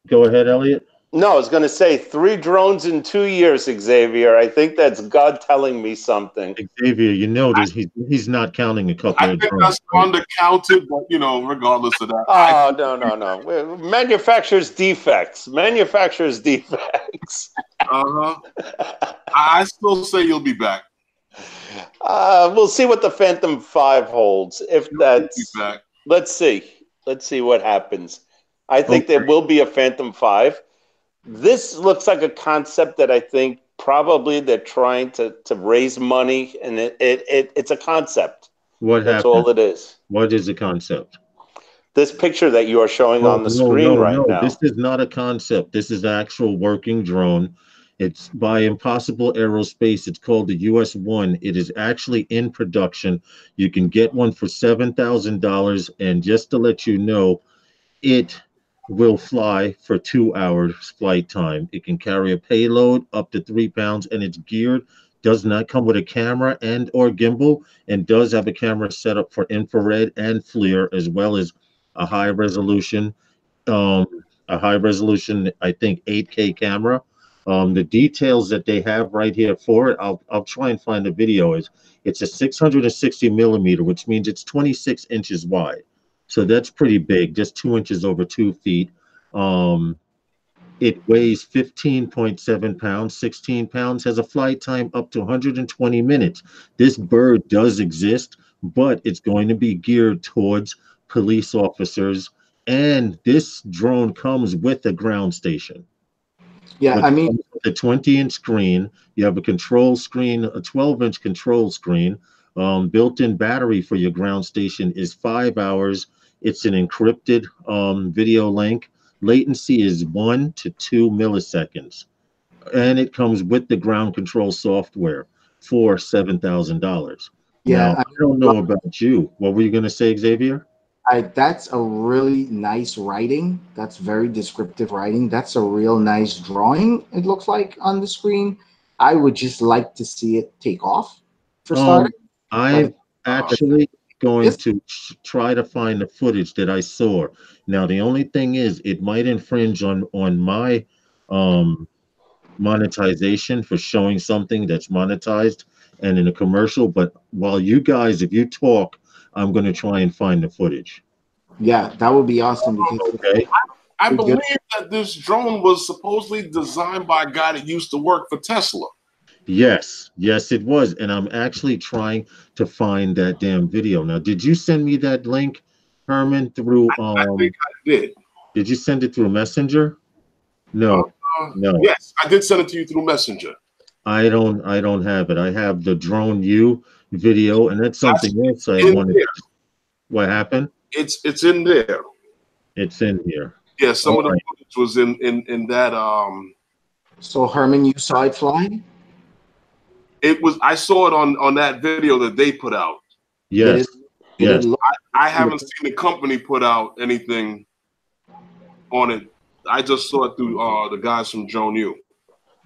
go ahead, Elliot. No, I was going to say 3 drones in 2 years, Xavier. I think that's God telling me something. Xavier, you know this. He's not counting a couple I of think drones. that's undercounted, but regardless of that, Oh, no, no, no. Manufacturer's defects. Manufacturer's defects. I still say you'll be back. We'll see what the Phantom 5 holds. If You'll be that's, back. let's see. Let's see what happens. I think there will be a Phantom 5. This looks like a concept that I think probably they're trying to raise money, and it's a concept. What That's happened? all it is. What is the concept? This picture that you are showing on the screen right now. This is not a concept. This is an actual working drone. It's by Impossible Aerospace. It's called the US-1. It is actually in production. You can get one for $7,000. And just to let you know, it will fly for 2 hours flight time. It can carry a payload up to 3 pounds, and it's geared. Does not come with a camera and or gimbal, and does have a camera set up for infrared and FLIR, as well as a high resolution, um, I think 8K camera. The details that they have right here for it, I'll try and find the video. It's a 660 millimeter, which means it's 26 inches wide. So that's pretty big, just 2 inches over 2 feet. It weighs 15.7 pounds, 16 pounds, has a flight time up to 120 minutes. This bird does exist, but it's going to be geared towards police officers. And this drone comes with a ground station. Yeah, I mean, The 20-inch screen, you have a control screen, a 12-inch control screen. Built-in battery for your ground station is 5 hours. It's an encrypted video link. Latency is 1 to 2 milliseconds. And it comes with the ground control software for $7,000. Now, yeah, I don't know about you. What were you going to say, Xavier? that's a really nice writing. That's very descriptive writing. That's a real nice drawing, it looks like on the screen. I would just like to see it take off for starters. I'm But actually going it's, to try to find the footage that I saw. Now, the only thing is, it might infringe on my um, monetization for showing something that's monetized and in a commercial. But while you guys, if you talk, I'm going to try and find the footage. yeah, that would be awesome because Okay. I believe that this drone was supposedly designed by a guy that used to work for Tesla. Yes, it was. And I'm actually trying to find that damn video. Now, did you send me that link, Herman, through I think I did. did you send it through Messenger? No. No. Yes, I did send it to you through Messenger. I don't have it. I have the Drone U video, and that's something else I wanted. What happened? It's in there. It's in here. Yeah, some of the footage was in that So Herman, you saw it flying? it was I saw it on that video that they put out. Yes. Did it look, I haven't seen the company put out anything on it. I just saw it through the guys from Drone U.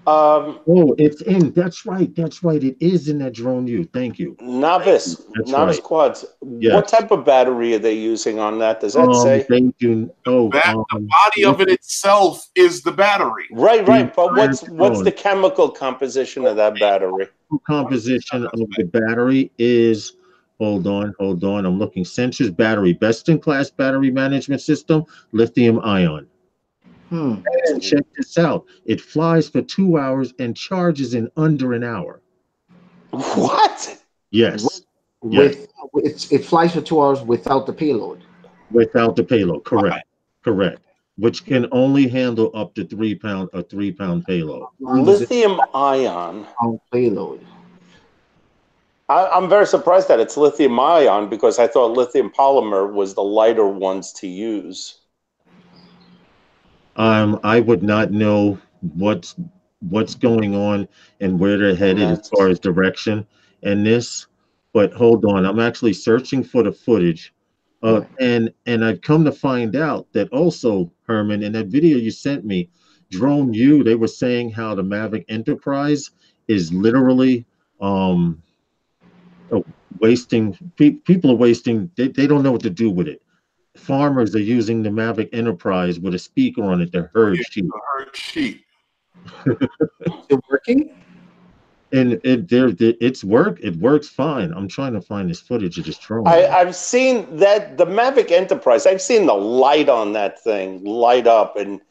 Oh, it's in. That's right. It is in that Drone U. Thank you. Novice right. quads. Yes. What type of battery are they using on that? Does that say? They do. The body of it itself is the battery. Right. But what's the chemical composition of that battery? Composition of the battery is. Hold on. I'm looking. Sensors battery, best in class battery management system, lithium ion. And check this out. It flies for 2 hours and charges in under an hour. What? Yes. It flies for 2 hours without the payload. Without the payload, correct. Which can only handle up to 3 pound, a 3 pound payload. Lithium ion payload. I'm very surprised that it's lithium ion because I thought lithium polymer was the lighter ones to use. I would not know what's what's going on and where they're And headed as that's far as direction and this. But hold on, I'm actually searching for the footage. And I've come to find out that also, Herman, in that video you sent me, Drone U, they were saying how the Mavic Enterprise is literally um uh, wasting people are wasting, they don't know what to do with it. Farmers are using the Mavic Enterprise with a speaker on it to Oh herd yeah, sheep. I heard sheep. Still working? And it works fine. I'm trying to find this footage of this drone now. I've seen that the Mavic Enterprise. I've seen the light on that thing light up, and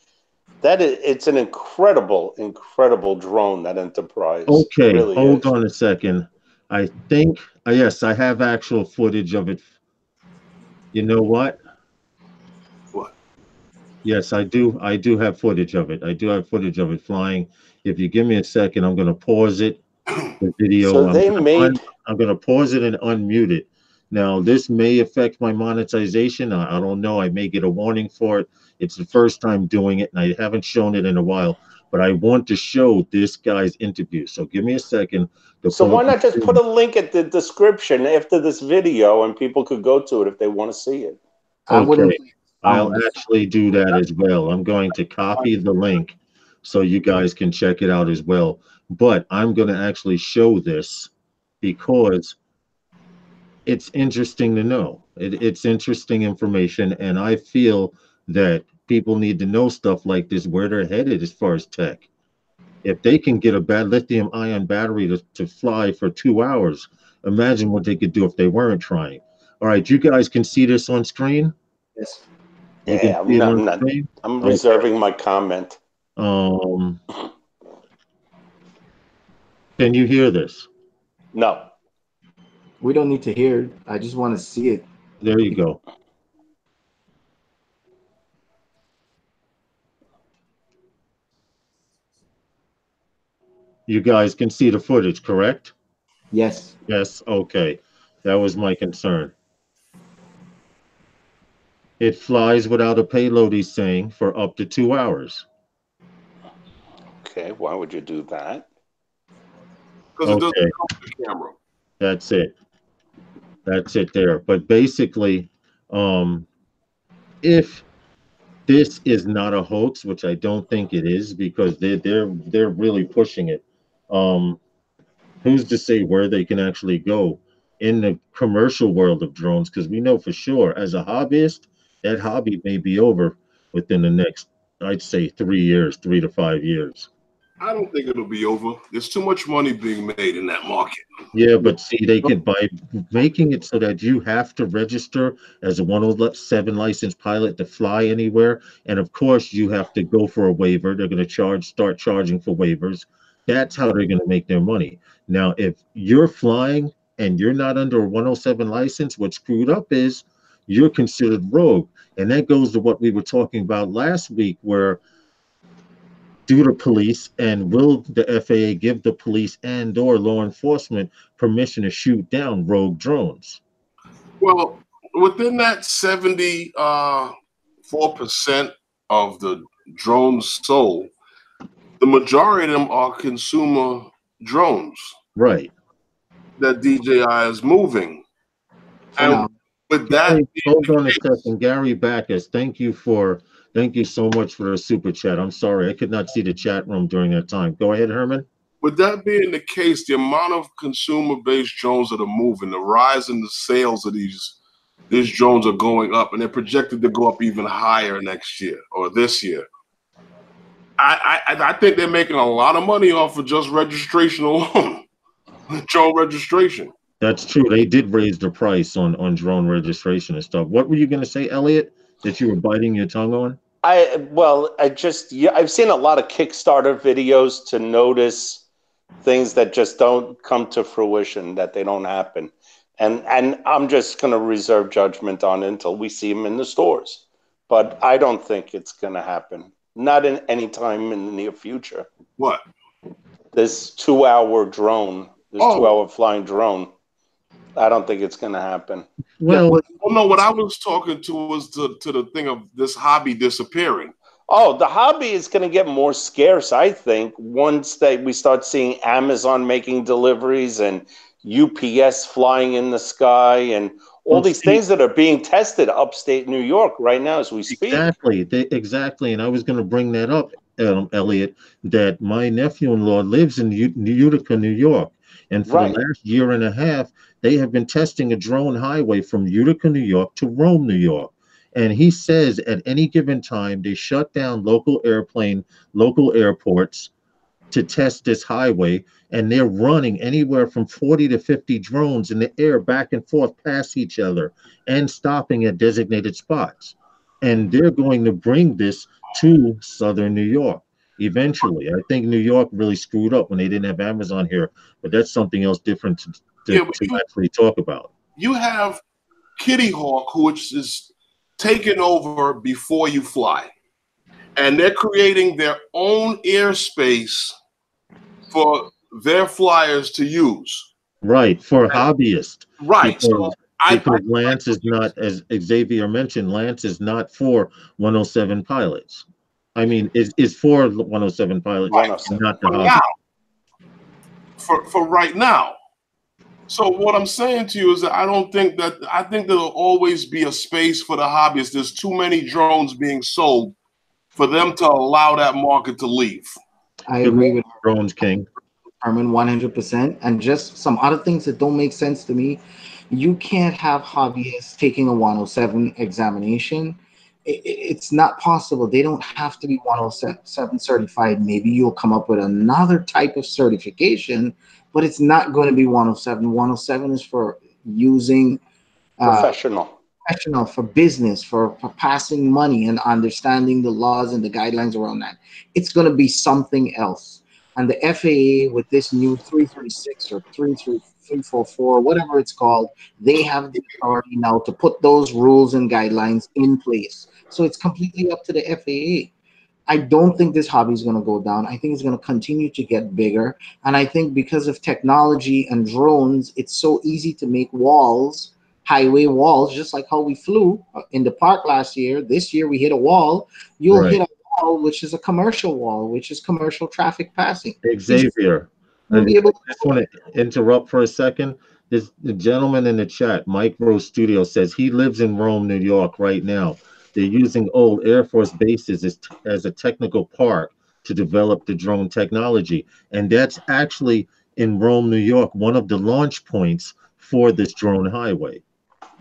it's an incredible drone. That Enterprise, it Okay, really hold is. on a second. I think yes, I have actual footage of it. You know what? What? Yes, I do have footage of it. I do have footage of it flying. If you give me a second, I'm going to pause it, the video. So they made. I'm going to pause it and unmute it. Now, this may affect my monetization. I don't know. I may get a warning for it. It's the first time doing it, and I haven't shown it in a while. But I want to show this guy's interview. So give me a second to So pull up why the not just put screen. a link at the description after this video, and people could go to it if they want to see it. I wouldn't Okay, play I'll around with this. actually do that as well. I'm going to copy the link so you guys can check it out as well. But I'm going to actually show this because it's interesting to know. It's interesting information, and I feel that people need to know stuff like this, where they're headed as far as tech. If they can get a bad lithium ion battery to fly for 2 hours, imagine what they could do if they weren't trying. All right, you guys can see this on screen? Yes. You can Yeah, see it on screen? I'm Okay. reserving my comment. Um, can you hear this? No. We don't need to hear it. I just want to see it. There you go. You guys can see the footage, correct? Yes. Yes, okay. That was my concern. It flies without a payload, he's saying, for up to 2 hours. Okay, why would you do that? Because it doesn't Okay, come with the camera. that's it. That's it there. But basically, um, if this is not a hoax, which I don't think it is, because they're really pushing it. Um, who's to say where they can actually go in the commercial world of drones? Because we know for sure, as a hobbyist, that hobby may be over within the next, I'd say, 3 years, 3 to 5 years. I don't think it'll be over. There's too much money being made in that market. Yeah, but see, they can, by making it so that you have to register as a 107 licensed pilot to fly anywhere, and of course you have to go for a waiver. They're going to start charging for waivers. That's how they're going to make their money. Now, if you're flying and you're not under a 107 license, what's screwed up is you're considered rogue, and that goes to what we were talking about last week, where do the police and will the FAA give the police and or law enforcement permission to shoot down rogue drones? Well, within that 74% of the drones sold, the majority of them are consumer drones Right. that DJI is moving. For And now. with that Gary, being hold the on a case, second. Gary Backus, thank you so much for the super chat. I'm sorry, I could not see the chat room during that time. Go ahead, Herman. with that being the case, the amount of consumer-based drones that are moving, the rise in the sales of these drones are going up, and they're projected to go up even higher next year or this year. I think they're making a lot of money off of just registration alone, drone registration. That's true. They did raise the price on drone registration and stuff. What were you going to say, Elliot, that you were biting your tongue on? I've seen a lot of Kickstarter videos to notice things that just don't come to fruition, that they don't happen. And I'm just going to reserve judgment on it until we see them in the stores. But I don't think it's going to happen. Not in any time in the near future. What? This 2-hour flying drone. I don't think it's going to happen. Well, Well, no, what I was talking to was to the thing of this hobby disappearing. Oh, the hobby is going to get more scarce, I think, once that we start seeing Amazon making deliveries and UPS flying in the sky and all Well, these see, things that are being tested upstate New York right now as we speak. exactly, exactly, and I was going to bring that up, Elliot, that my nephew-in-law lives in Utica, New York, and for the Right. last year and a half, they have been testing a drone highway from Utica, New York to Rome, New York. And he says at any given time they shut down local airports to test this highway, and they're running anywhere from 40 to 50 drones in the air back and forth past each other and stopping at designated spots. And they're going to bring this to southern New York eventually. I think New York really screwed up when they didn't have Amazon here, but that's something else different Yeah, but to actually talk about. you have Kitty Hawk, which is taken over before you fly, and they're creating their own airspace for their flyers to use. Right, for hobbyists, Right. So because I Lance is not, as Xavier mentioned, Lance is not for 107 pilots. I mean, is for 107 pilots, and 107. not the for hobby. now, for right now. So what I'm saying to you is that I think there'll always be a space for the hobbyists. There's too many drones being sold for them to allow that market to leave. I Good agree morning, with Drones King. Herman 100%. And just some other things that don't make sense to me. You can't have hobbyists taking a 107 examination. It's not possible. They don't have to be 107 certified. Maybe you'll come up with another type of certification, but it's not going to be 107. 107 is for using Professional. professional, for business, for passing money and understanding the laws and the guidelines around that. It's going to be something else. And the FAA, with this new 336 or 344, whatever it's called, they have the authority now to put those rules and guidelines in place. So it's completely up to the FAA. I don't think this hobby is going to go down. I think it's going to continue to get bigger. And I think because of technology and drones, it's so easy to make walls, highway walls, just like how we flew in the park last year. This year we hit a wall. You'll Right. hit a wall, which is a commercial wall, which is commercial traffic passing. Xavier, You I won't be able to. just want to interrupt for a second. The gentleman in the chat, Micro Studio, says he lives in Rome, New York right now. They're using old Air Force bases as a technical park to develop the drone technology. And that's actually in Rome, New York, one of the launch points for this drone highway.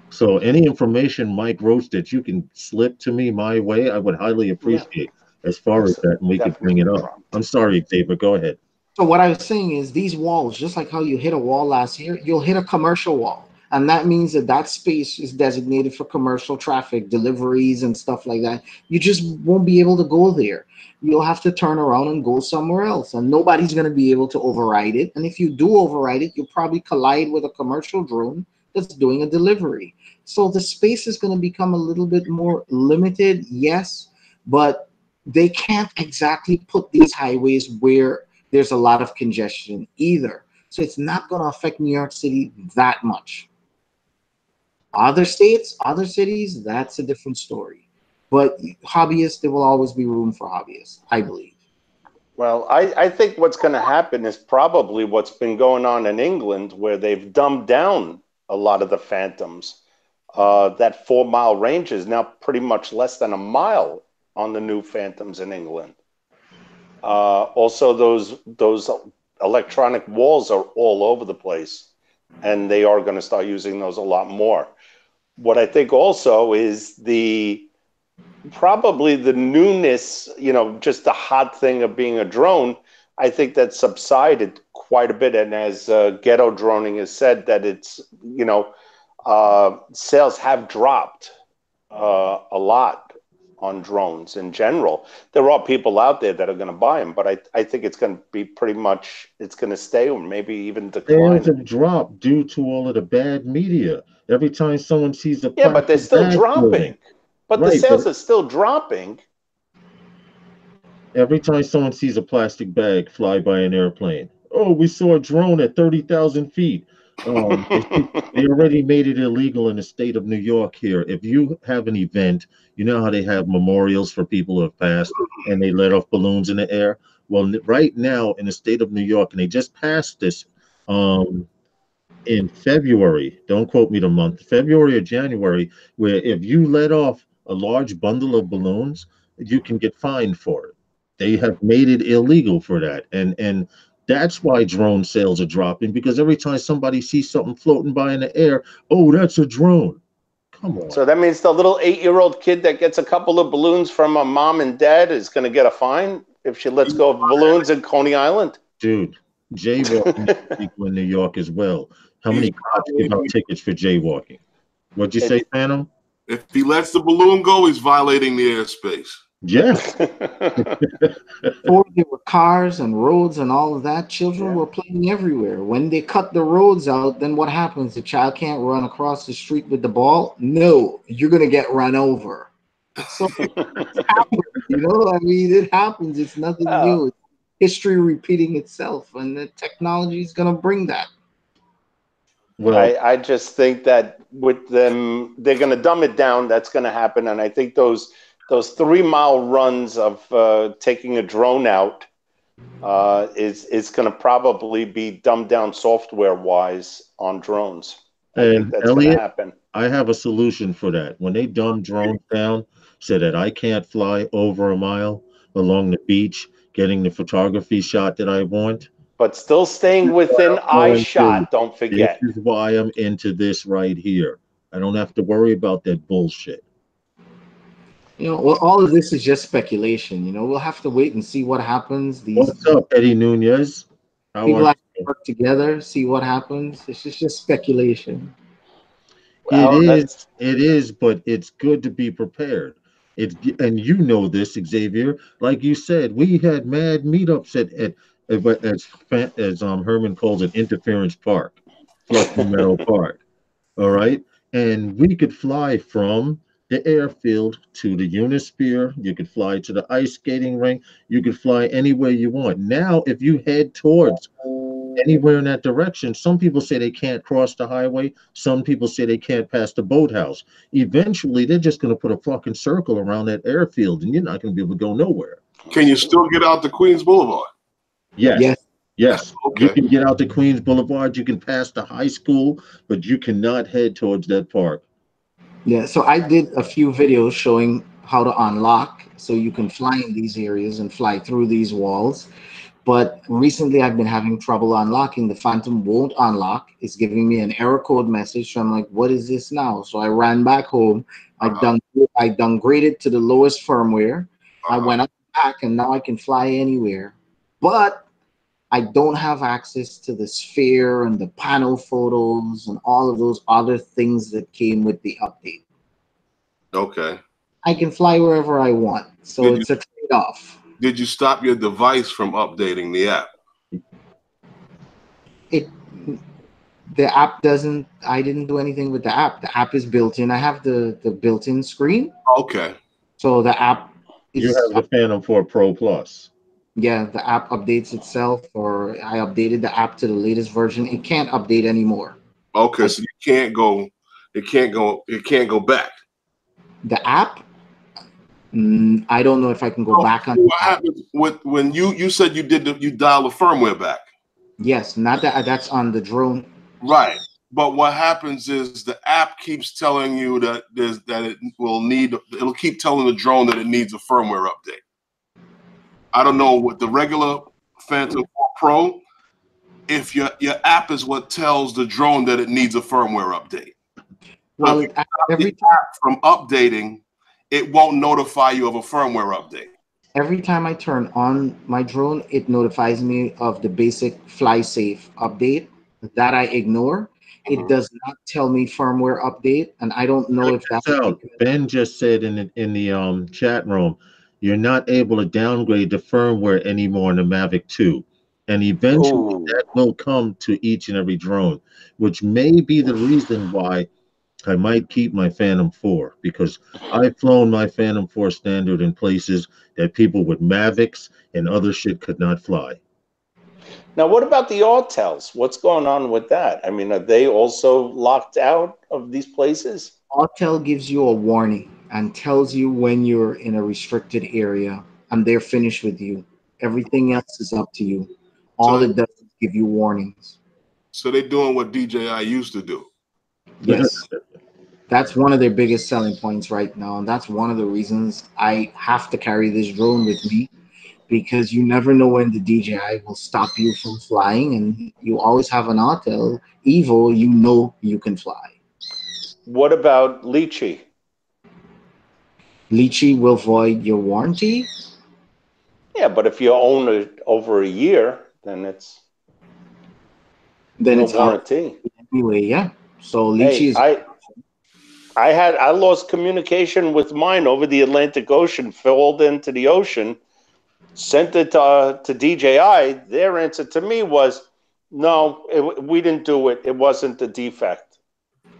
So any information, Mike Roach, that you can slip to me my way, I would highly Yeah. appreciate as far as that, and we could bring it up. I'm sorry, David, go ahead. So what I was saying is these walls, just like how you hit a wall last year, you'll hit a commercial wall. And that means that that space is designated for commercial traffic, deliveries and stuff like that. You just won't be able to go there. You'll have to turn around and go somewhere else. And nobody's going to be able to override it. And if you do override it, you'll probably collide with a commercial drone that's doing a delivery. So the space is going to become a little bit more limited, yes, but they can't exactly put these highways where there's a lot of congestion either. So it's not going to affect New York City that much. Other states, other cities, that's a different story. But hobbyists, there will always be room for hobbyists, I believe. Well, I think what's going to happen is probably what's been going on in England, where they've dumbed down a lot of the Phantoms. That 4 mile range is now pretty much less than a mile on the new Phantoms in England. Also, those electronic walls are all over the place, and they are going to start using those a lot more. What I think also is probably the newness, just the hot thing of being a drone. I think that subsided quite a bit, and as Ghetto Droning has said, that it's sales have dropped a lot on drones in general. There are people out there that are going to buy them, but I think it's going to be it's going to stay or maybe even decline. Sales have dropped due to all of the bad media. Every time someone sees a Yeah, but they're plastic still bag floating, dropping. But the right? sales But are still dropping. every time someone sees a plastic bag fly by an airplane, oh, we saw a drone at 30,000 feet. They already made it illegal in the state of New York here. If you have an event, you know how they have memorials for people who have passed and they let off balloons in the air? Well, right now in the state of New York, and they just passed this um, in February, don't quote me the month, February or January, where if you let off a large bundle of balloons, you can get fined for it. They have made it illegal for that. And that's why drone sales are dropping because every time somebody sees something floating by in the air, oh, that's a drone. Come on. So that means the little 8-year-old kid that gets a couple of balloons from a mom and dad is going to get a fine if she lets go of balloons in Coney Island? Dude, jaywalking is illegal in New York as well. How many cops give out tickets for jaywalking? What'd you say, Phantom? If he lets the balloon go, he's violating the airspace. Yeah. Before there were cars and roads and all of that, children were playing everywhere. When they cut the roads out, then what happens? The child can't run across the street with the ball? No, you're going to get run over. So it happens, you know, I mean, it happens. It's nothing new. It's history repeating itself, and the technology is going to bring that. Well, I just think that with them, they're going to dumb it down. That's going to happen. And I think those 3-mile runs of taking a drone out is going to probably be dumbed down software wise on drones. I think that's going to happen. I have a solution for that. When they dumb drones down so that I can't fly over a mile along the beach, getting the photography shot that I want. But still staying within eye shot, don't forget. This is why I'm into this right here. I don't have to worry about that bullshit. You know, well, all of this is just speculation. You know, we'll have to wait and see what happens. What's up, Eddie Nunez? People have to work together, see what happens. It's just speculation. It is, but it's good to be prepared. And you know this, Xavier. Like you said, we had mad meetups as Herman calls it, Interference Park, Flushing Meadow Park. All right, and we could fly from the airfield to the Unisphere. You could fly to the ice skating rink. You could fly anywhere you want. Now, if you head towards anywhere in that direction, some people say they can't cross the highway. Some people say they can't pass the boathouse. Eventually, they're just going to put a fucking circle around that airfield, and you're not going to be able to go nowhere. Can you still get out to Queens Boulevard? Yes. Okay. You can get out to Queens Boulevard. You can pass the high school, but you cannot head towards that park. Yeah, so I did a few videos showing how to unlock so you can fly in these areas and fly through these walls. But recently I've been having trouble unlocking. The Phantom won't unlock. It's giving me an error code message. So I'm like, what is this now? So I ran back home. I downgraded to the lowest firmware. I went up back and now I can fly anywhere. But I don't have access to the sphere and the panel photos and all of those other things that came with the update. Okay. I can fly wherever I want. So it's a trade-off. Did you stop your device from updating the app? The app doesn't, I didn't do anything with the app. The app is built in. I have the built-in screen. Okay. So the app is... You have the Phantom 4 Pro Plus. Yeah, the app updates itself, or I updated the app to the latest version. It can't update anymore. Okay, so you can't go, it can't go back. The app, I don't know if I can go back on. What happens when you said you dial the firmware back? Yes, not that that's on the drone. Right. But what happens is the app keeps telling you that it'll keep telling the drone that it needs a firmware update. I don't know with the regular Phantom 4 Pro, if your app is what tells the drone that it needs a firmware update. Well, every time from updating, it won't notify you of a firmware update. Every time I turn on my drone, it notifies me of the basic fly safe update that I ignore. It does not tell me firmware update, and I don't know if that's Ben just said in the chat room, you're not able to downgrade the firmware anymore in the Mavic 2. And eventually that will come to each and every drone, which may be the reason why I might keep my Phantom 4, because I've flown my Phantom 4 standard in places that people with Mavics and other shit could not fly. Now, what about the hotels? What's going on with that? I mean, are they also locked out of these places? Autel gives you a warning and tells you when you're in a restricted area and they're finished with you. Everything else is up to you. All So, it does is give you warnings. so they're doing what DJI used to do. Yes, that's one of their biggest selling points right now. And that's one of the reasons I have to carry this drone with me because you never know when the DJI will stop you from flying. And you always have an Autel Evo, you know you can fly. What about Lychee? Lychee will void your warranty. Yeah, but if you own it over a year, then it's Then no it's out warranty. anyway. Yeah. So Hey, Lychee is I lost communication with mine over the Atlantic Ocean, filled into the ocean, sent it to DJI. Their answer to me was, "No, we didn't do it. It wasn't a defect."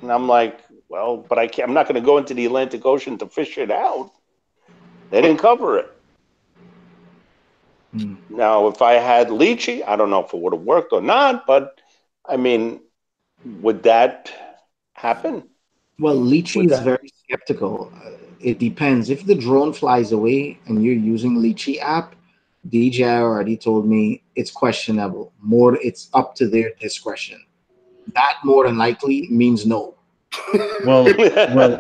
And I'm like, "Well, but I'm not going to go into the Atlantic Ocean to fish it out. They didn't cover it." Hmm. Now, if I had Lychee, I don't know if it would have worked or not, but I mean, would that happen? Well, Lychee Would is that? very skeptical. It depends. If the drone flies away and you're using Lychee app, DJI already told me it's questionable. More, it's up to their discretion. That more than likely means no. Well,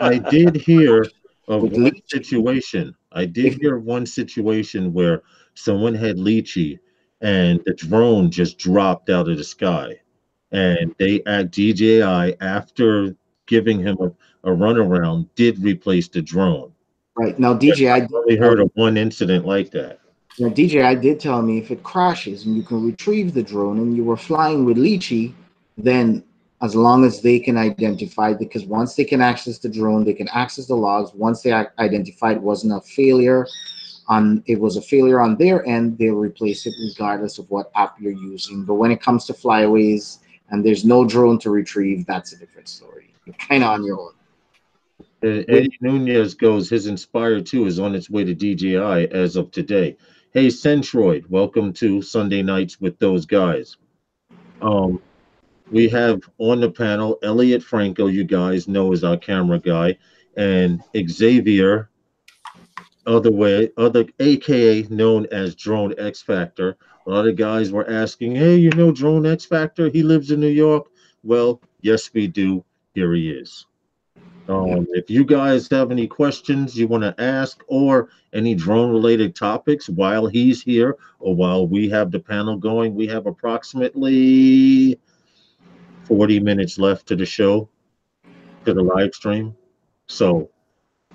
I did hear of With one Lychee, situation. I did if hear of one situation where someone had lychee and the drone just dropped out of the sky. And they at DJI, after giving him a runaround, did replace the drone. right now, But DJI I've did only tell heard of one incident like that. Now, DJI did tell me if it crashes and you can retrieve the drone and you were flying with Lychee, then as long as they can identify, because once they can access the drone, they can access the logs. Once they identify it wasn't a failure it was a failure on their end, they'll replace it regardless of what app you're using. But when it comes to flyaways and there's no drone to retrieve, that's a different story. You're kind of on your own. With Eddie Nunez goes, his Inspire 2 is on its way to DJI as of today. Hey, Centroid, welcome to Sunday Nights with those guys. Um, we have on the panel Elliot Franco, you guys know is our camera guy, and Xavier, other AKA known as Drone X Factor. A lot of guys were asking, hey, you know Drone X Factor? He lives in New York. Well, yes, we do. Here he is. yeah. If you guys have any questions you want to ask or any drone related topics while he's here or while we have the panel going, we have approximately 40 minutes left to the show, to the live stream. So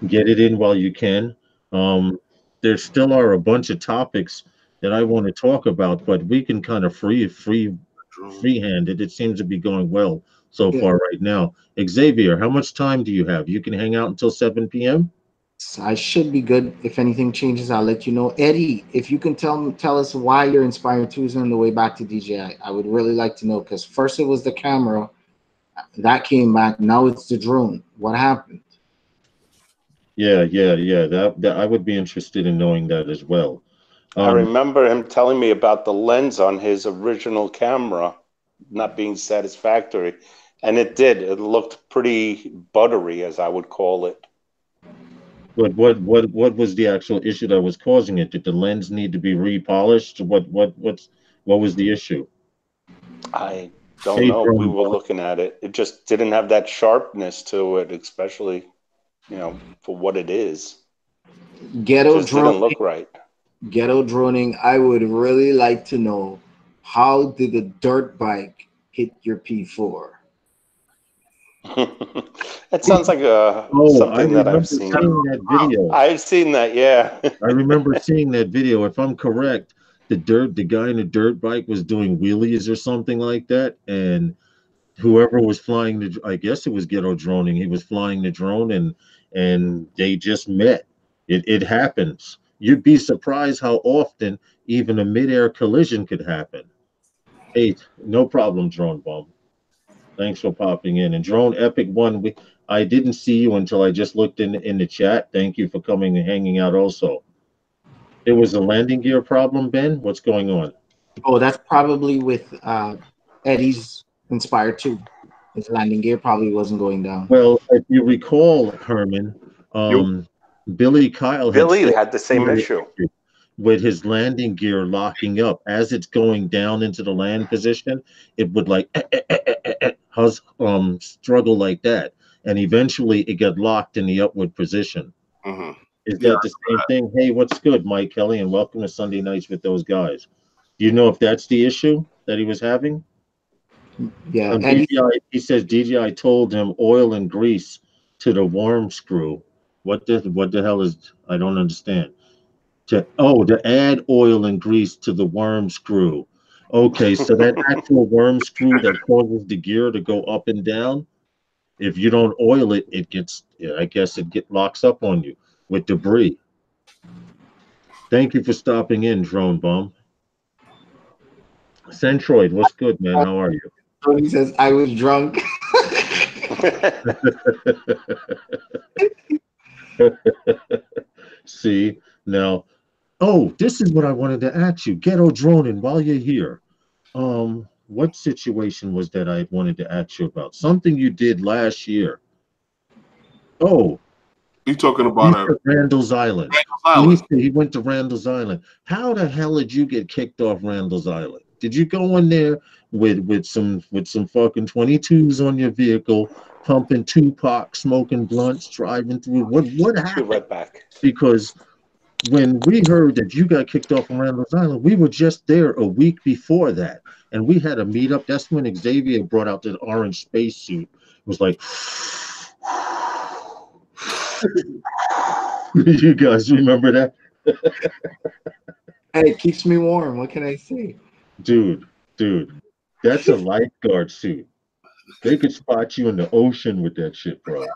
get it in while you can. Um, there still are a bunch of topics that I want to talk about, but we can kind of freehand it. It seems to be going well so Yeah. far right now. Xavier, how much time do you have? You can hang out until 7 p.m. So I should be good. If anything changes, I'll let you know. Eddie, if you can tell us why your Inspire 2 is on the way back to DJI, I would really like to know because first it was the camera that came back. Now it's the drone. What happened? Yeah. That I would be interested in knowing that as well. I Um, remember him telling me about the lens on his original camera not being satisfactory. And it did. It looked pretty buttery, as I would call it. but what was the actual issue that was causing it? Did the lens need to be repolished? What was the issue? I don't Hey, know. We drone. were looking at it. It just didn't have that sharpness to it, especially, for what it is. It Ghetto just didn't droning. look right. Ghetto droning. I would really like to know how did the dirt bike hit your P4? That sounds like Oh, I something that I've remember seen. seeing that video. I've seen that, yeah. I remember seeing that video. If I'm correct, the guy in the dirt bike was doing wheelies or something like that, and whoever was flying I guess it was ghetto droning. He was flying the drone, and they just met. It happens. You'd be surprised how often even a midair collision could happen. Hey, no problem, drone bomb. Thanks for popping in. And drone epic one, I didn't see you until I just looked in the chat. Thank you for coming and hanging out also. It was a landing gear problem, Ben. What's going on? Oh, that's probably with Eddie's Inspire 2. His landing gear probably wasn't going down. Well, if you recall, Herman, um, Billy Kyle Billy said had the same issue. with his landing gear locking up as it's going down into the land position. It would like struggle like that, and eventually it got locked in the upward position. Mhm. Is Yeah, that the same thing? Hey, what's good, Mike Kelly, and welcome to Sunday Nights with those guys. Do you know if that's the issue that he was having? Yeah, Eddie. DJI, he says DJI told him oil and grease to the worm screw. What the hell is? I don't understand. To add oil and grease to the worm screw. Okay, so that actual worm screw that causes the gear to go up and down. If you don't oil it, it gets. Yeah, I guess it locks up on you with debris. Thank you for stopping in, Drone Bum. Centroid, what's good, man? How are you? Tony says I was drunk. See, now, oh, this is what I wanted to ask you. Ghetto droning while you're here. What situation was that I wanted to ask you about? Something you did last year. Oh, you talking he about said Randall's Island. Randall's Island? He went to Randall's Island. How the hell did you get kicked off Randall's Island? Did you go in there with some fucking 22s on your vehicle, pumping Tupac, smoking blunts, driving through? What Be happened? right back. Because when we heard that you got kicked off on Randall's Island, we were just there a week before that, and we had a meetup. That's when Xavier brought out the orange spacesuit. It was like, you guys remember that? Hey, it keeps me warm. What can I say? Dude, that's a lifeguard suit. They could spot you in the ocean with that shit, bro.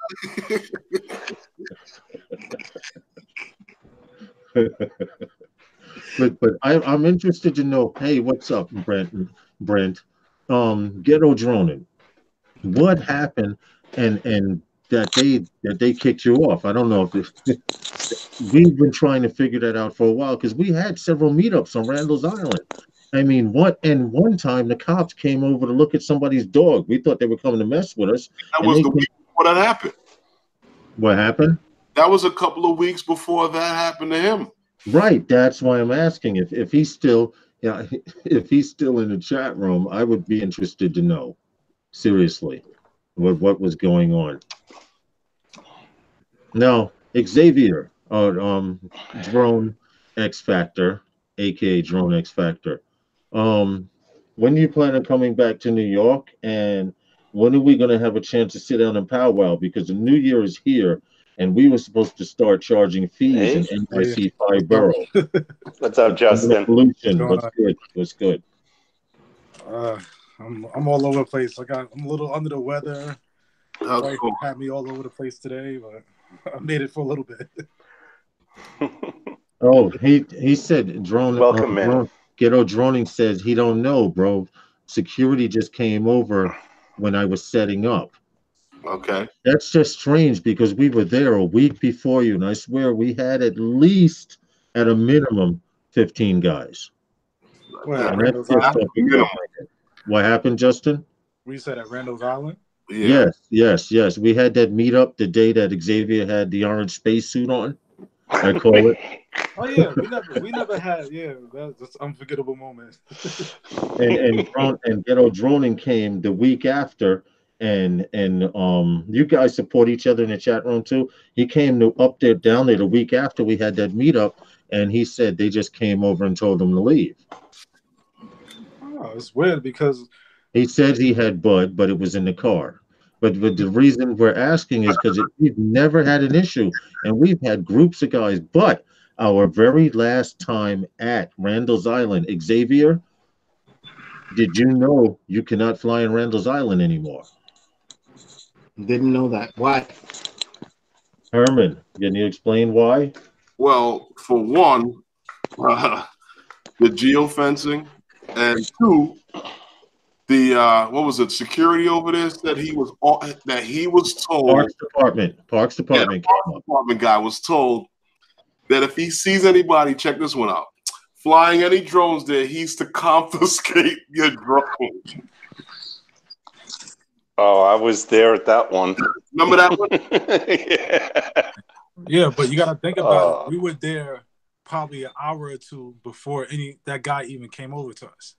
But I'm interested to know. Hey, what's up, Brent, ghetto droning. What happened, and that they kicked you off? I don't know if we've been trying to figure that out for a while because we had several meetups on Randall's Island. I mean, one time the cops came over to look at somebody's dog. We thought they were coming to mess with us. That was the week before that happened. What happened? That was a couple of weeks before that happened to him. Right. That's why I'm asking if he's still, yeah, if he's still in the chat room. I would be interested to know, seriously, what was going on. Now, Xavier, droneXfactor, aka droneXfactor. When do you plan on coming back to New York, and when are we going to have a chance to sit down and powwow? Because the new year is here, and we were supposed to start charging fees in NYC 5 Borough. What's up, Justin? What's good? What's good? I'm all over the place. I'm a little under the weather. That's cool. Had me all over the place today, but I made it for a little bit. Oh, he said drone. Welcome in. Ghetto droning says he don't know, bro. Security just came over when I was setting up. Okay. That's just strange because we were there a week before you, and I swear we had at least, at a minimum, 15 guys. What happened, Justin? We said at Randall's Island? Yeah. Yes. We had that meetup the day that Xavier had the orange spacesuit on. I call it. Oh yeah, we never had that's an unforgettable moment. and ghetto droning came the week after, and you guys support each other in the chat room too. He came down there the week after we had that meetup, and he said they just came over and told him to leave. Oh, it's weird because he said he had bud, but it was in the car. But the reason we're asking is because we've never had an issue, and we've had groups of guys. But our very last time at Randall's Island, Xavier, did you know you cannot fly in Randall's Island anymore? Didn't know that. Why? Herman, can you explain why? Well, for one, the geofencing, and two, the what was it? Security over there said he was told. Parks Department guy was told that if he sees anybody, check this one out, flying any drones there, he's to confiscate your drone. Oh, I was there at that one. Remember that one? Yeah. Yeah, but you got to think about it. We were there probably an hour or two before that guy even came over to us.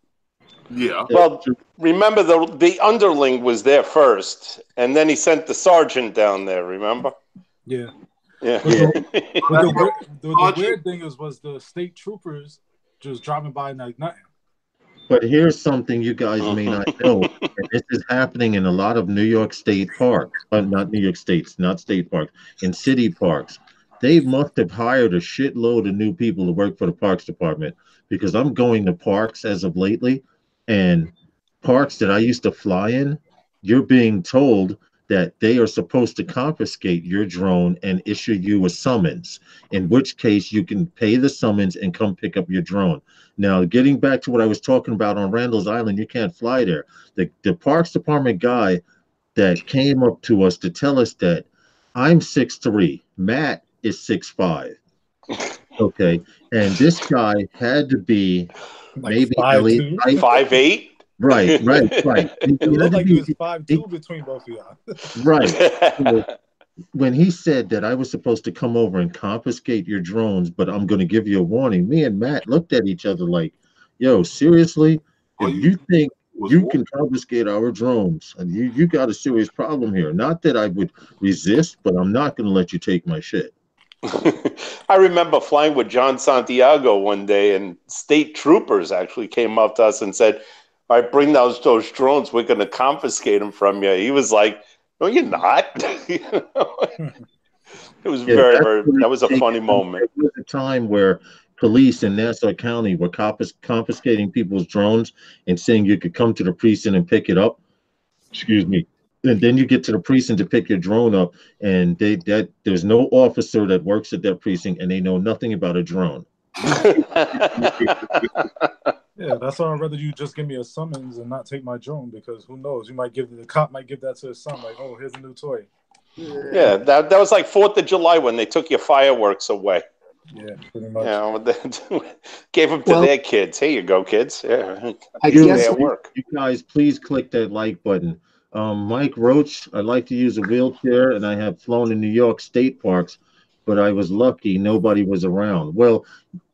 Yeah. Well, remember the underling was there first, and then he sent the sergeant down there. Remember? Yeah. Yeah. But the weird thing was the state troopers just driving by like nothing. But here's something you guys may not know. And this is happening in a lot of New York State parks. Not New York States, not state parks, in city parks. They must have hired a shitload of new people to work for the parks department, because I'm going to parks as of lately, and parks that I used to fly in, you're being told that they are supposed to confiscate your drone and issue you a summons, in which case you can pay the summons and come pick up your drone. Now, getting back to what I was talking about on Randall's Island, you can't fly there. The Parks Department guy that came up to us to tell us that I'm 6'3", Matt is 6'5". Okay, and this guy had to be Like maybe 5'2". 5'8". Right. It looked like it was 5'2" between both of y'all. Right. So when he said that I was supposed to come over and confiscate your drones, but I'm going to give you a warning, me and Matt looked at each other like, yo, seriously? If you think you can confiscate our drones, and you got a serious problem here. Not that I would resist, but I'm not going to let you take my shit. I remember flying with John Santiago one day, and state troopers actually came up to us and said, "All right, bring those drones. We're going to confiscate them from you." He was like, "No, you're not." You know? It was that was a funny moment. There was a time where police in Nassau County were confiscating people's drones and saying you could come to the precinct and pick it up. Excuse me. And then you get to the precinct to pick your drone up, and there's no officer that works at that precinct, and they know nothing about a drone. Yeah, that's why I'd rather you just give me a summons and not take my drone, because who knows? The cop might give that to his son, like, oh, here's a new toy. Yeah, that was like 4th of July when they took your fireworks away. Yeah, pretty much. You know, gave them to their kids. Here you go, kids. Yeah, I guess work. You guys, please click that like button. Mike Roach, I like to use a wheelchair, and I have flown in New York State parks, but I was lucky nobody was around. Well,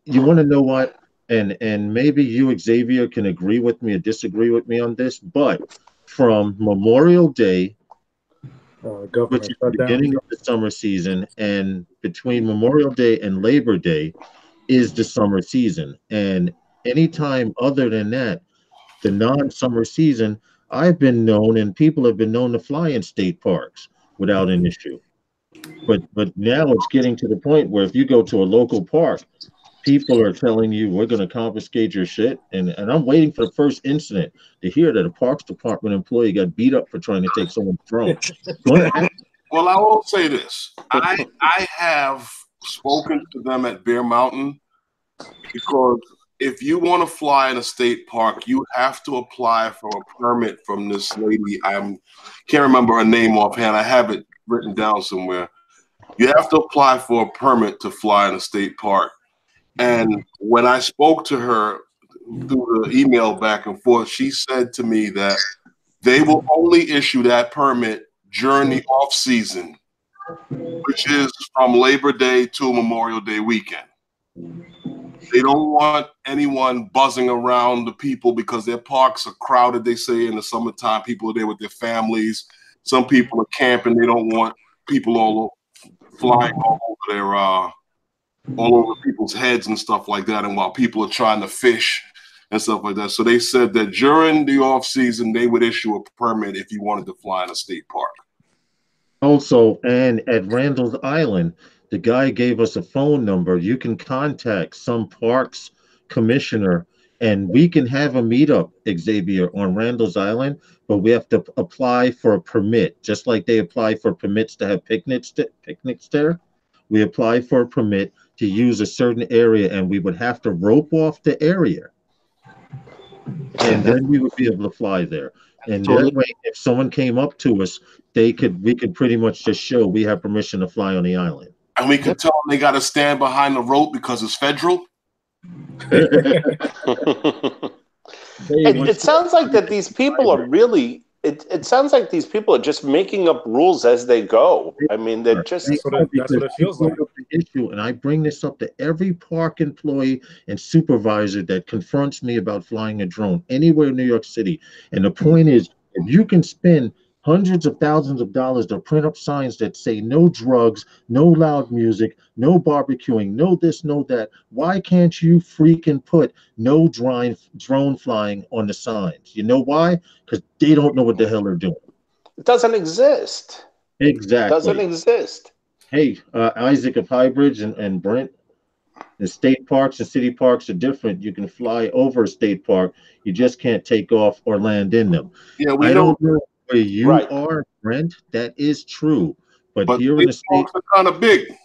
you want to know what? And maybe you, Xavier, can agree with me or disagree with me on this, but from Memorial Day, which is the beginning of the summer season, and between Memorial Day and Labor Day is the summer season. And anytime other than that, the non-summer season, I've been known, and people have been known to fly in state parks without an issue. But now it's getting to the point where if you go to a local park, people are telling you we're going to confiscate your shit, and I'm waiting for the first incident to hear that a Parks Department employee got beat up for trying to take someone's drone. Well, I will say this: I have spoken to them at Bear Mountain, because if you want to fly in a state park, you have to apply for a permit from this lady. I can't remember her name offhand. I have it written down somewhere. You have to apply for a permit to fly in a state park. And when I spoke to her through the email back and forth, she said to me that they will only issue that permit during the off season, which is from Labor Day to Memorial Day weekend. They don't want anyone buzzing around the people because their parks are crowded. They say in the summertime, people are there with their families. Some people are camping. They don't want people flying all over people's heads and stuff like that, and while people are trying to fish and stuff like that. So they said that during the off season, they would issue a permit if you wanted to fly in a state park. Also, and at Randall's Island, the guy gave us a phone number. You can contact some parks commissioner, and we can have a meetup, Xavier, on Randall's Island, but we have to apply for a permit, just like they apply for permits to have picnics there. We apply for a permit to use a certain area, and we would have to rope off the area, and then we would be able to fly there. And that way, if someone came up to us, we could pretty much just show we have permission to fly on the island. And we could tell them they got to stand behind the rope because it's federal. It sounds like that these people are really. It sounds like these people are just making up rules as they go. I mean, they're just. That's what it feels like. The issue, and I bring this up to every park employee and supervisor that confronts me about flying a drone anywhere in New York City. And the point is, if you can spend hundreds of thousands of dollars to print up signs that say no drugs, no loud music, no barbecuing, no this, no that, why can't you freaking put no drone flying on the signs? You know why? Because they don't know what the hell they're doing. It doesn't exist. Exactly. Doesn't exist. Hey, Isaac of Highbridge and Brent, the state parks and city parks are different. You can fly over a state park. You just can't take off or land in them. Yeah, I don't know where you are, Brent. That is true. But here in the state, parks are kind of big.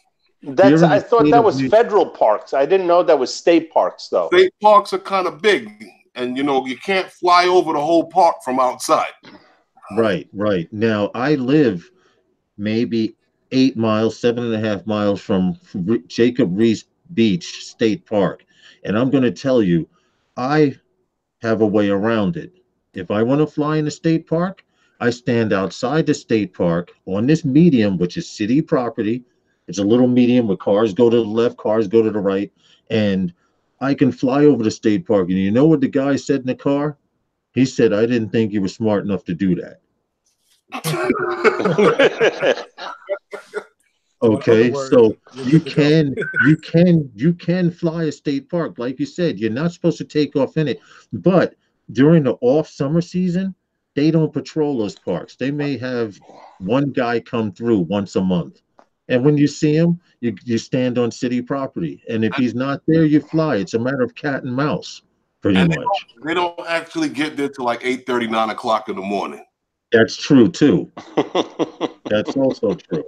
I thought that was federal parks. I didn't know that was state parks, though. State parks are kind of big, and you can't fly over the whole park from outside. Right. Now I live maybe 8 miles, 7.5 miles from Jacob Riis Beach State Park, and I'm going to tell you, I have a way around it. If I want to fly in a state park, I stand outside the state park on this medium, which is city property. It's a little medium where cars go to the left, cars go to the right, and I can fly over the state park. And you know what the guy said in the car? He said, "I didn't think you were smart enough to do that." Okay, so you can fly a state park. Like you said, you're not supposed to take off in it, but during the off summer season, they don't patrol those parks. They may have one guy come through once a month, and when you see him, you stand on city property, and if he's not there, you fly. It's a matter of cat and mouse, pretty much. They don't actually get there till like 8:30, 9 o'clock in the morning. That's true too. That's also true.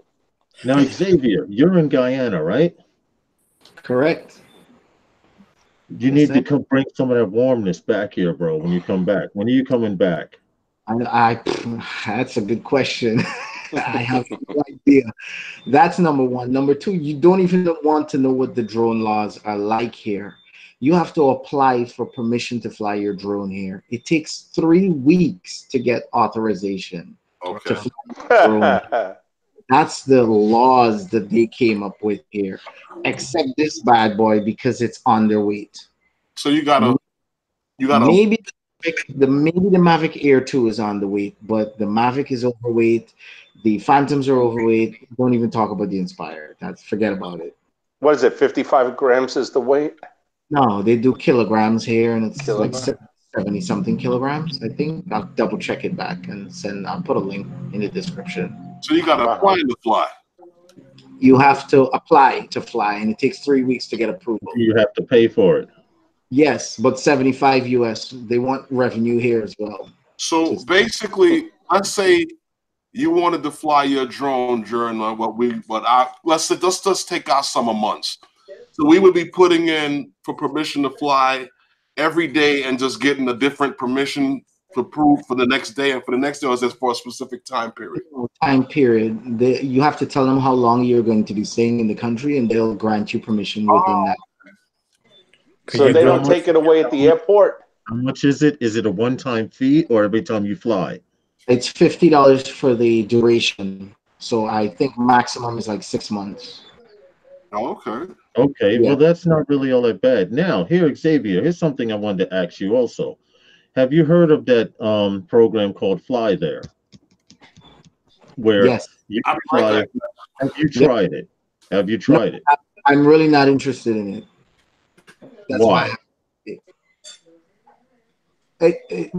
Now, Xavier, you're in Guyana, right? Correct. You need to come bring some of that warmness back here, bro, when you come back. When are you coming back? That's a good question. I have no idea. That's number one. Number two, you don't even want to know what the drone laws are like here. You have to apply for permission to fly your drone here. It takes 3 weeks to get authorization to fly your drone. That's the laws that they came up with here. Except this bad boy because it's underweight. So you gotta maybe the Mavic Air 2 is underweight, but the Mavic is overweight. The Phantoms are overweight. Don't even talk about the Inspire. Forget about it. What is it? 55 grams is the weight? No, they do kilograms here, and it's like 70 something kilograms. I think I'll double check it back and I'll put a link in the description. So you gotta apply to fly. You have to apply to fly, and it takes 3 weeks to get approval. You have to pay for it. Yes, but 75 US. They want revenue here as well. So basically, let's say you wanted to fly your drone during let's just take our summer months. So we would be putting in for permission to fly every day and just getting a different permission approved for the next day and for the next day, or is this for a specific time period? Time period. You have to tell them how long you're going to be staying in the country, and they'll grant you permission within that. So they don't take it away at the airport? How much is it? Is it a one-time fee or every time you fly? It's $50 for the duration. So I think maximum is like 6 months. Oh, okay. Okay, yeah. Well, that's not really all that bad. Now, here, Xavier, here's something I wanted to ask you also. Have you heard of that program called Fly There? Where yes. You can fly. Have you tried it? Have you tried it? I'm really not interested in it. That's why.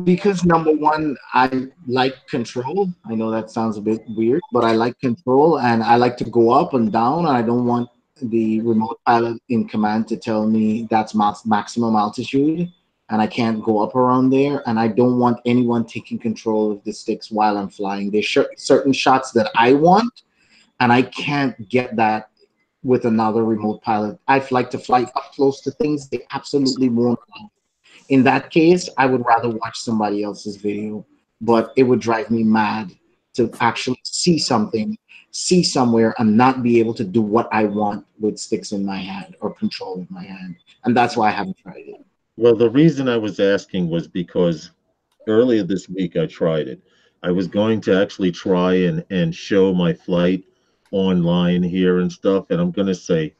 Because number one, I like control. I know that sounds a bit weird, but I like control, and I like to go up and down. And I don't want the remote pilot in command to tell me that's maximum altitude, and I can't go up around there. And I don't want anyone taking control of the sticks while I'm flying. There's certain shots that I want, and I can't get that with another remote pilot. I'd like to fly up close to things they absolutely won't. In that case, I would rather watch somebody else's video, but it would drive me mad to actually see something see somewhere and not be able to do what I want with sticks in my hand or control with my hand. And that's why I haven't tried it. Well, the reason I was asking was because earlier this week I tried it. I was going to actually try and show my flight online here and stuff, and I'm gonna say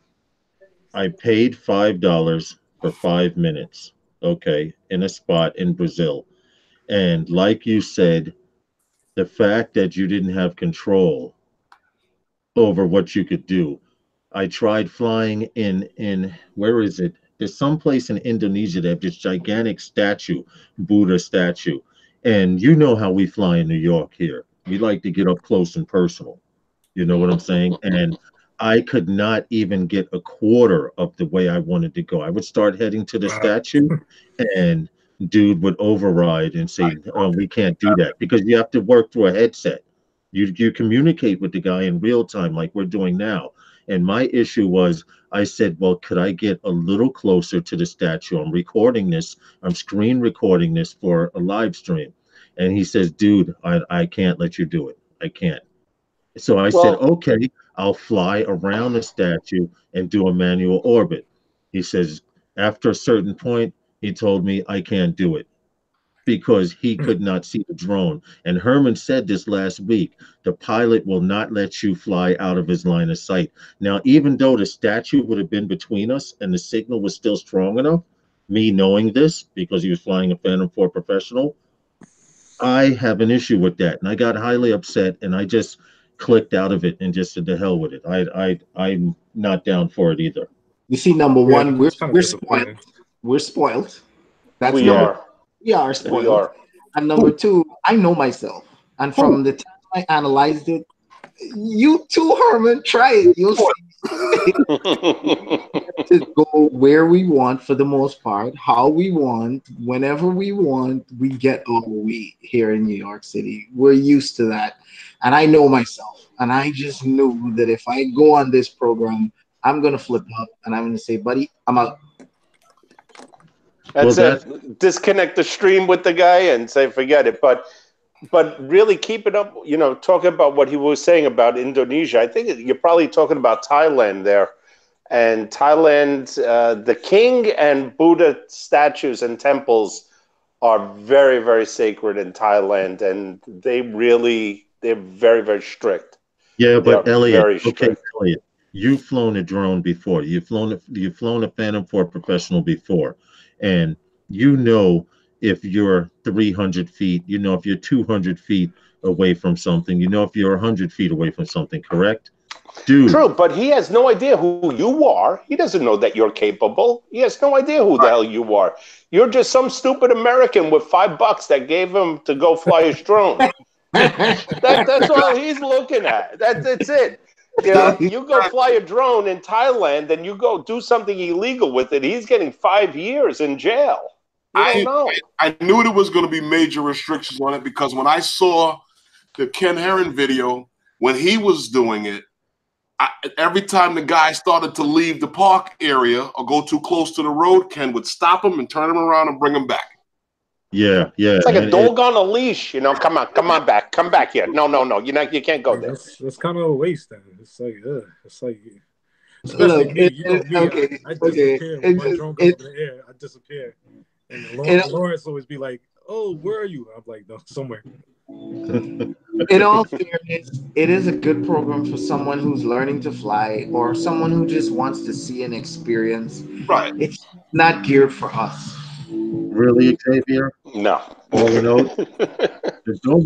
I paid $5 for 5 minutes, okay, in a spot in Brazil. And like you said, the fact that you didn't have control over what you could do. I tried flying in where is it? There's some place in Indonesia that have this gigantic statue, Buddha statue. And you know how we fly in New York here. We like to get up close and personal. You know what I'm saying? And I could not even get a quarter of the way I wanted to go. I would start heading to the statue, and dude would override and say, "Oh, we can't do that," because you have to work through a headset. You communicate with the guy in real time like we're doing now. And my issue was, I said, "Well, could I get a little closer to the statue? I'm recording this. I'm screen recording this for a live stream." And he says, "Dude, I can't let you do it. I can't." So I said, Well, "Okay, I'll fly around the statue and do a manual orbit." He says, after a certain point, he told me I can't do it because he could not see the drone. And Herman said this last week, the pilot will not let you fly out of his line of sight. Now, even though the statue would have been between us and the signal was still strong enough, me knowing this because he was flying a Phantom 4 professional, I have an issue with that, and I got highly upset, and I just clicked out of it and just said the hell with it. I'm not down for it either. You see, number Yeah, one, it's kind of we're spoiled. disappointing. We're spoiled. That's we Yeah. are. We are We spoiled. are. And number two, I know myself. And from the time I analyzed it, you too, Herman, try it. You'll see to go where we want for the most part, how we want, whenever we want. We get our way here in New York City. We're used to that. And I know myself. And I just knew that if I go on this program, I'm going to flip up and I'm going to say, buddy, I'm out. That's Well, it. Disconnect the stream with the guy and say forget it. But really keep it up. You know, talking about what he was saying about Indonesia. I think you're probably talking about Thailand there. And Thailand, the king and Buddha statues and temples are very, very sacred in Thailand, and they're very, very strict. yeah, They are but Elliot, very okay, strict. Elliot, you've flown a drone before. You've flown a Phantom 4 professional before, and you know if you're 300 feet, you know if you're 200 feet away from something, you know if you're 100 feet away from something, correct? Dude, True, but he has no idea who you are. He doesn't know that you're capable. He has no idea who the hell you are. You're just some stupid American with $5 that gave him to go fly his drone. That's all he's looking at. That's it. You know, you go fly a drone in Thailand and you go do something illegal with it. He's getting 5 years in jail. You don't know. I knew there was going to be major restrictions on it because when I saw the Ken Heron video, when he was doing it, every time the guy started to leave the park area or go too close to the road, Ken would stop him and turn him around and bring him back. yeah, It's like a and dog on a leash. You know, come on back here. No, you can't go there. That's kind of a waste. Then it's like, especially Look, me. You know me. okay, I disappear when my drone goes it, up in the air. I disappear, and it, Lawrence always be like, "Oh, where are you?" I'm like, "No, somewhere." in all fairness, it is a good program for someone who's learning to fly or someone who just wants to see an experience. Right. It's not geared for us. really, Xavier, No. all in all, don't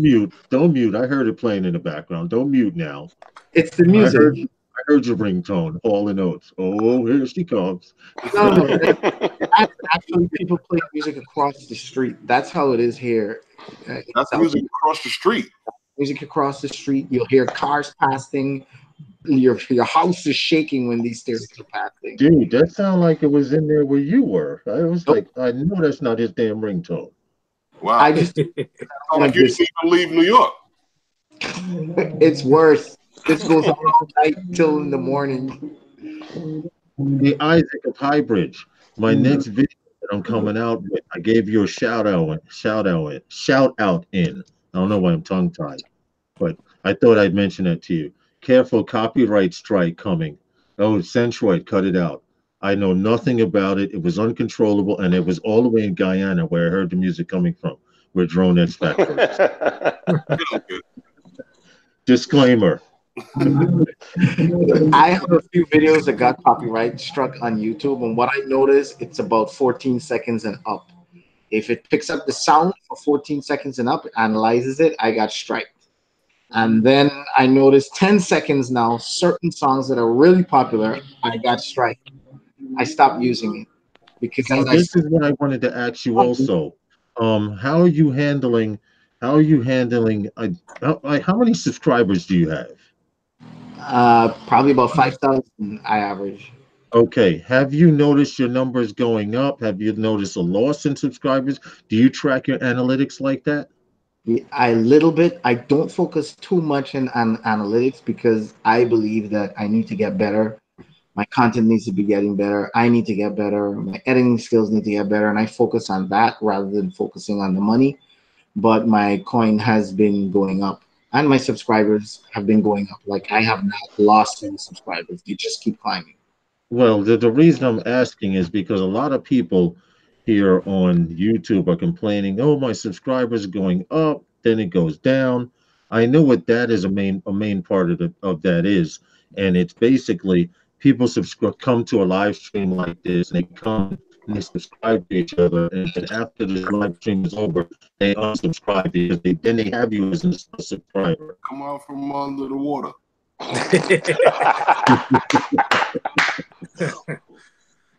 mute. I heard it playing in the background. Don't mute now. It's the I music. heard your ringtone, Hall and Oates. Oh, here she comes. No, actually, people play music across the street. That's how it is here. That's music across the street. Music across the street. You'll hear cars passing. Your house is shaking when these stairs are passing. Dude, that sounded like it was in there where you were. I was Nope. like, I know that's not his damn ringtone. Wow. I just like you didn't even leave New York. it's worse. This goes on all night till in the morning. Hey, Isaac of Highbridge, my next video that I'm coming out with, I gave you a shout out in. I don't know why I'm tongue tied, but I thought I'd mention that to you. careful, copyright strike coming. Oh, Centroid, cut it out. I know nothing about it. It was uncontrollable, and it was all the way in Guyana where I heard the music coming from, where droneXfactor is. Disclaimer. I have a few videos that got copyright struck on YouTube, and what I noticed, it's about 14 seconds and up. If it picks up the sound for 14 seconds and up, it analyzes it, I got striked. And then I noticed 10 seconds now, certain songs that are really popular, I got striked. I stopped using it because Now, as I this said, is what I wanted to ask you also. How are you handling? How are you handling? How many subscribers do you have? probably about 5,000 I average. Okay. Have you noticed your numbers going up? Have you noticed a loss in subscribers? Do you track your analytics like that? I little bit. I don't focus too much on analytics because I believe that I need to get better. My content needs to be getting better. I need to get better. My editing skills need to get better, and I focus on that rather than focusing on the money. But my coin has been going up, and my subscribers have been going up. Like I have not lost any subscribers; they just keep climbing. Well, the reason I'm asking is because a lot of people here on YouTube are complaining, oh, my subscribers are going up, then it goes down. I know what that is a main part of that is. And it's basically people subscribe come to a live stream like this, and they come and they subscribe to each other, and then after this live stream is over, they unsubscribe because they have you as a subscriber. Come out from under the water.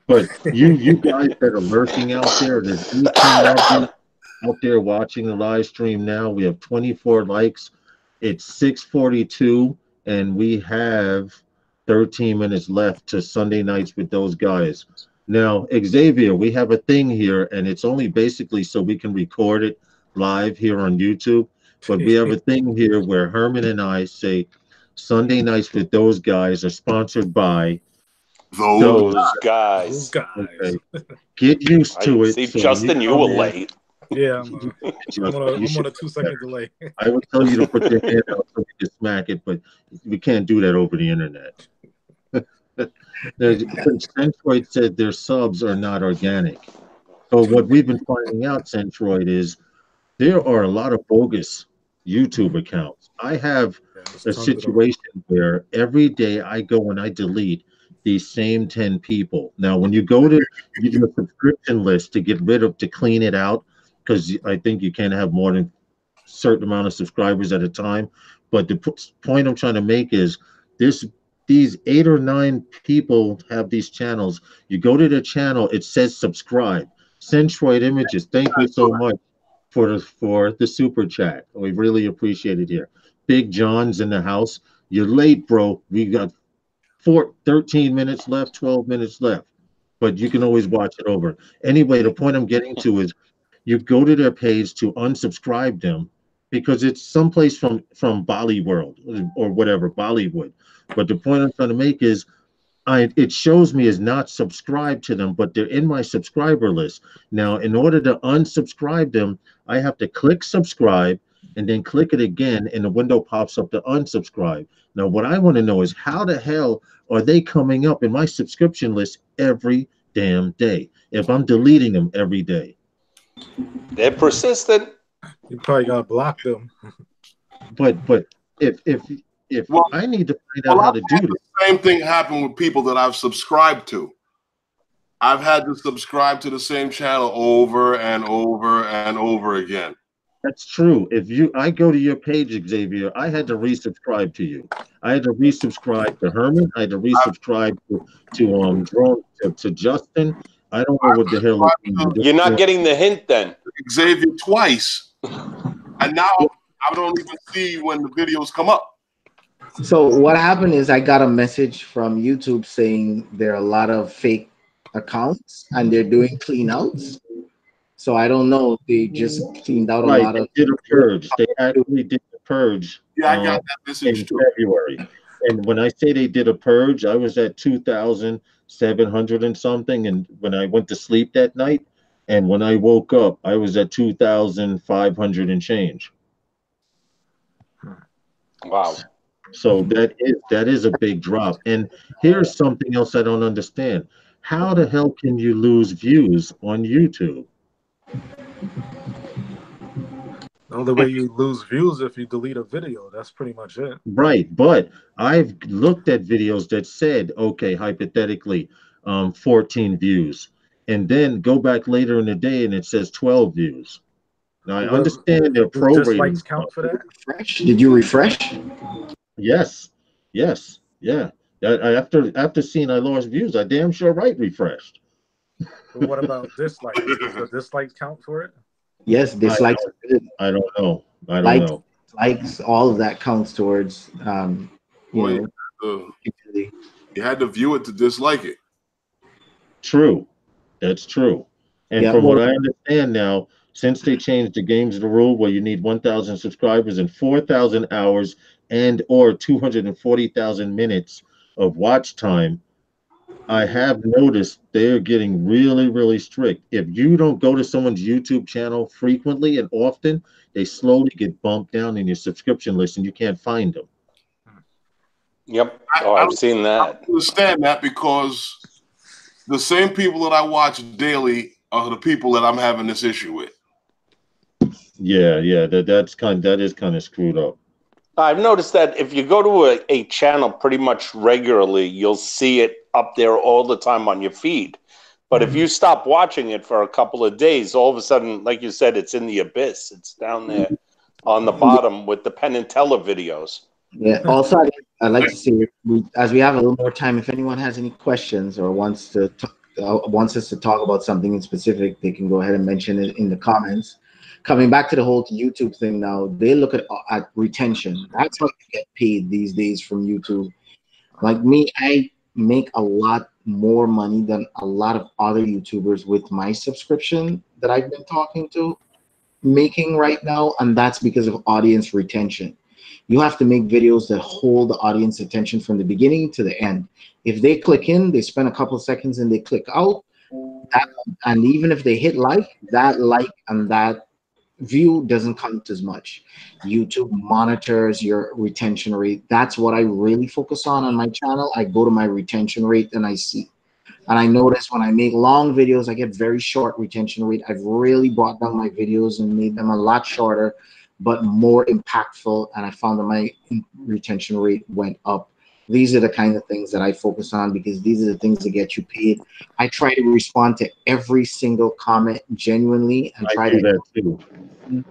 But you guys that are lurking out there, there's 18 of you out there watching the live stream now. We have 24 likes. It's 6:42, and we have 13 minutes left to Sunday nights with those guys. Now, Xavier, we have a thing here, and it's only basically so we can record it live here on YouTube. But we have a thing here where Herman and I say Sunday nights with those guys are sponsored by Those Those guys. guys. Okay. Get used to it. See, So when Justin, you come were in, late. Yeah, I'm you on a should- 2 second delay. I would tell you to put your hand out so we can smack it, but we can't do that over the internet. Centroid said their subs are not organic. So what we've been finding out, Centroid, is there are a lot of bogus YouTube accounts. I have Yeah, there's a tons of them. situation where every day I go and I delete these same 10 people. Now, when you go to your subscription list to clean it out, because I think you can't have more than a certain amount of subscribers at a time. But the point I'm trying to make is this these 8 or 9 people have these channels. You go to their channel, it says subscribe. Centroid Images, thank you so much for the super chat. We really appreciate it here. Big John's in the house. You're late, bro. We got 13 minutes left, 12 minutes left, but you can always watch it over. Anyway, the point I'm getting to is you go to their page to unsubscribe them because it's someplace from Bollywood or whatever, Bollywood. But the point I'm trying to make is it shows me as not subscribed to them, but they're in my subscriber list. Now, in order to unsubscribe them, I have to click subscribe and then click it again, and the window pops up to unsubscribe. Now, what I want to know is how the hell are they coming up in my subscription list every damn day if I'm deleting them every day? They're persistent. You probably gotta block them. But if Well, I need to find out how to do this. Same thing happened with people that I've subscribed to. I've had to subscribe to the same channel over and over and over again. That's true. I go to your page, Xavier, I had to resubscribe to you. I had to resubscribe to Herman. I had to resubscribe to Drone to Justin. I don't know what the hell. You're not getting the hint then. Xavier twice, and now I don't even see when the videos come up. So what happened is I got a message from YouTube saying there are a lot of fake accounts and they're doing clean outs. So I don't know if they just cleaned out a lot of. They did a purge. They actually did the purge. Yeah, I got that message in too. February. And when I say they did a purge, I was at 2,700 and something. And when I went to sleep that night, and when I woke up, I was at 2,500 and change. Wow. So that is a big drop. And here's something else I don't understand. How the hell can you lose views on YouTube? The only way you lose views if you delete a video. That's pretty much it. Right, but I've looked at videos that said, okay, hypothetically, 14 views, and then go back later in the day and it says 12 views. Now I What, understand their do dislikes prorating count stuff. for that? Refresh? Did you refresh? Yes, yes, yeah. After seeing I lost views, I damn sure right refreshed. But what about dislikes? Does the dislikes count for it? Yes, I dislikes. I don't know. I don't Likes, know. likes, all of that counts towards, you Well, know, community. you had to view it to dislike it. True. That's true. And Yeah, from well, what I understand now, since they changed the games the rule where you need 1,000 subscribers and 4,000 hours and or 240,000 minutes of watch time, I have noticed they're getting really, really strict. If you don't go to someone's YouTube channel frequently and often, they slowly get bumped down in your subscription list and you can't find them. Yep. I, Oh, I I've seen that. understand that because the same people that I watch daily are the people that I'm having this issue with. Yeah, that is kind of screwed up. I've noticed that if you go to a channel pretty much regularly, you'll see it up there all the time on your feed. But if you stop watching it for a couple of days, all of a sudden, like you said, it's in the abyss. It's down there on the bottom with the Penn and Teller videos. yeah. Also, I'd like to see, as we have a little more time, if anyone has any questions or wants us to talk about something in specific, they can go ahead and mention it in the comments. Coming back to the whole YouTube thing now, they look at retention. That's how you get paid these days from YouTube. Like me, I make a lot more money than a lot of other YouTubers with my subscription that I've been talking to making right now, and that's because of audience retention. You have to make videos that hold the audience attention from the beginning to the end. If they click in, they spend a couple of seconds and they click out, that, and even if they hit like and that view doesn't count as much. YouTube monitors your retention rate. That's what I really focus on my channel. I go to my retention rate and I see. And I notice when I make long videos, I get very short retention rate. I've really brought down my videos and made them a lot shorter, but more impactful. And I found that my retention rate went up. These are the kind of things that I focus on because these are the things that get you paid. I try to respond to every single comment genuinely and I try do to, that too.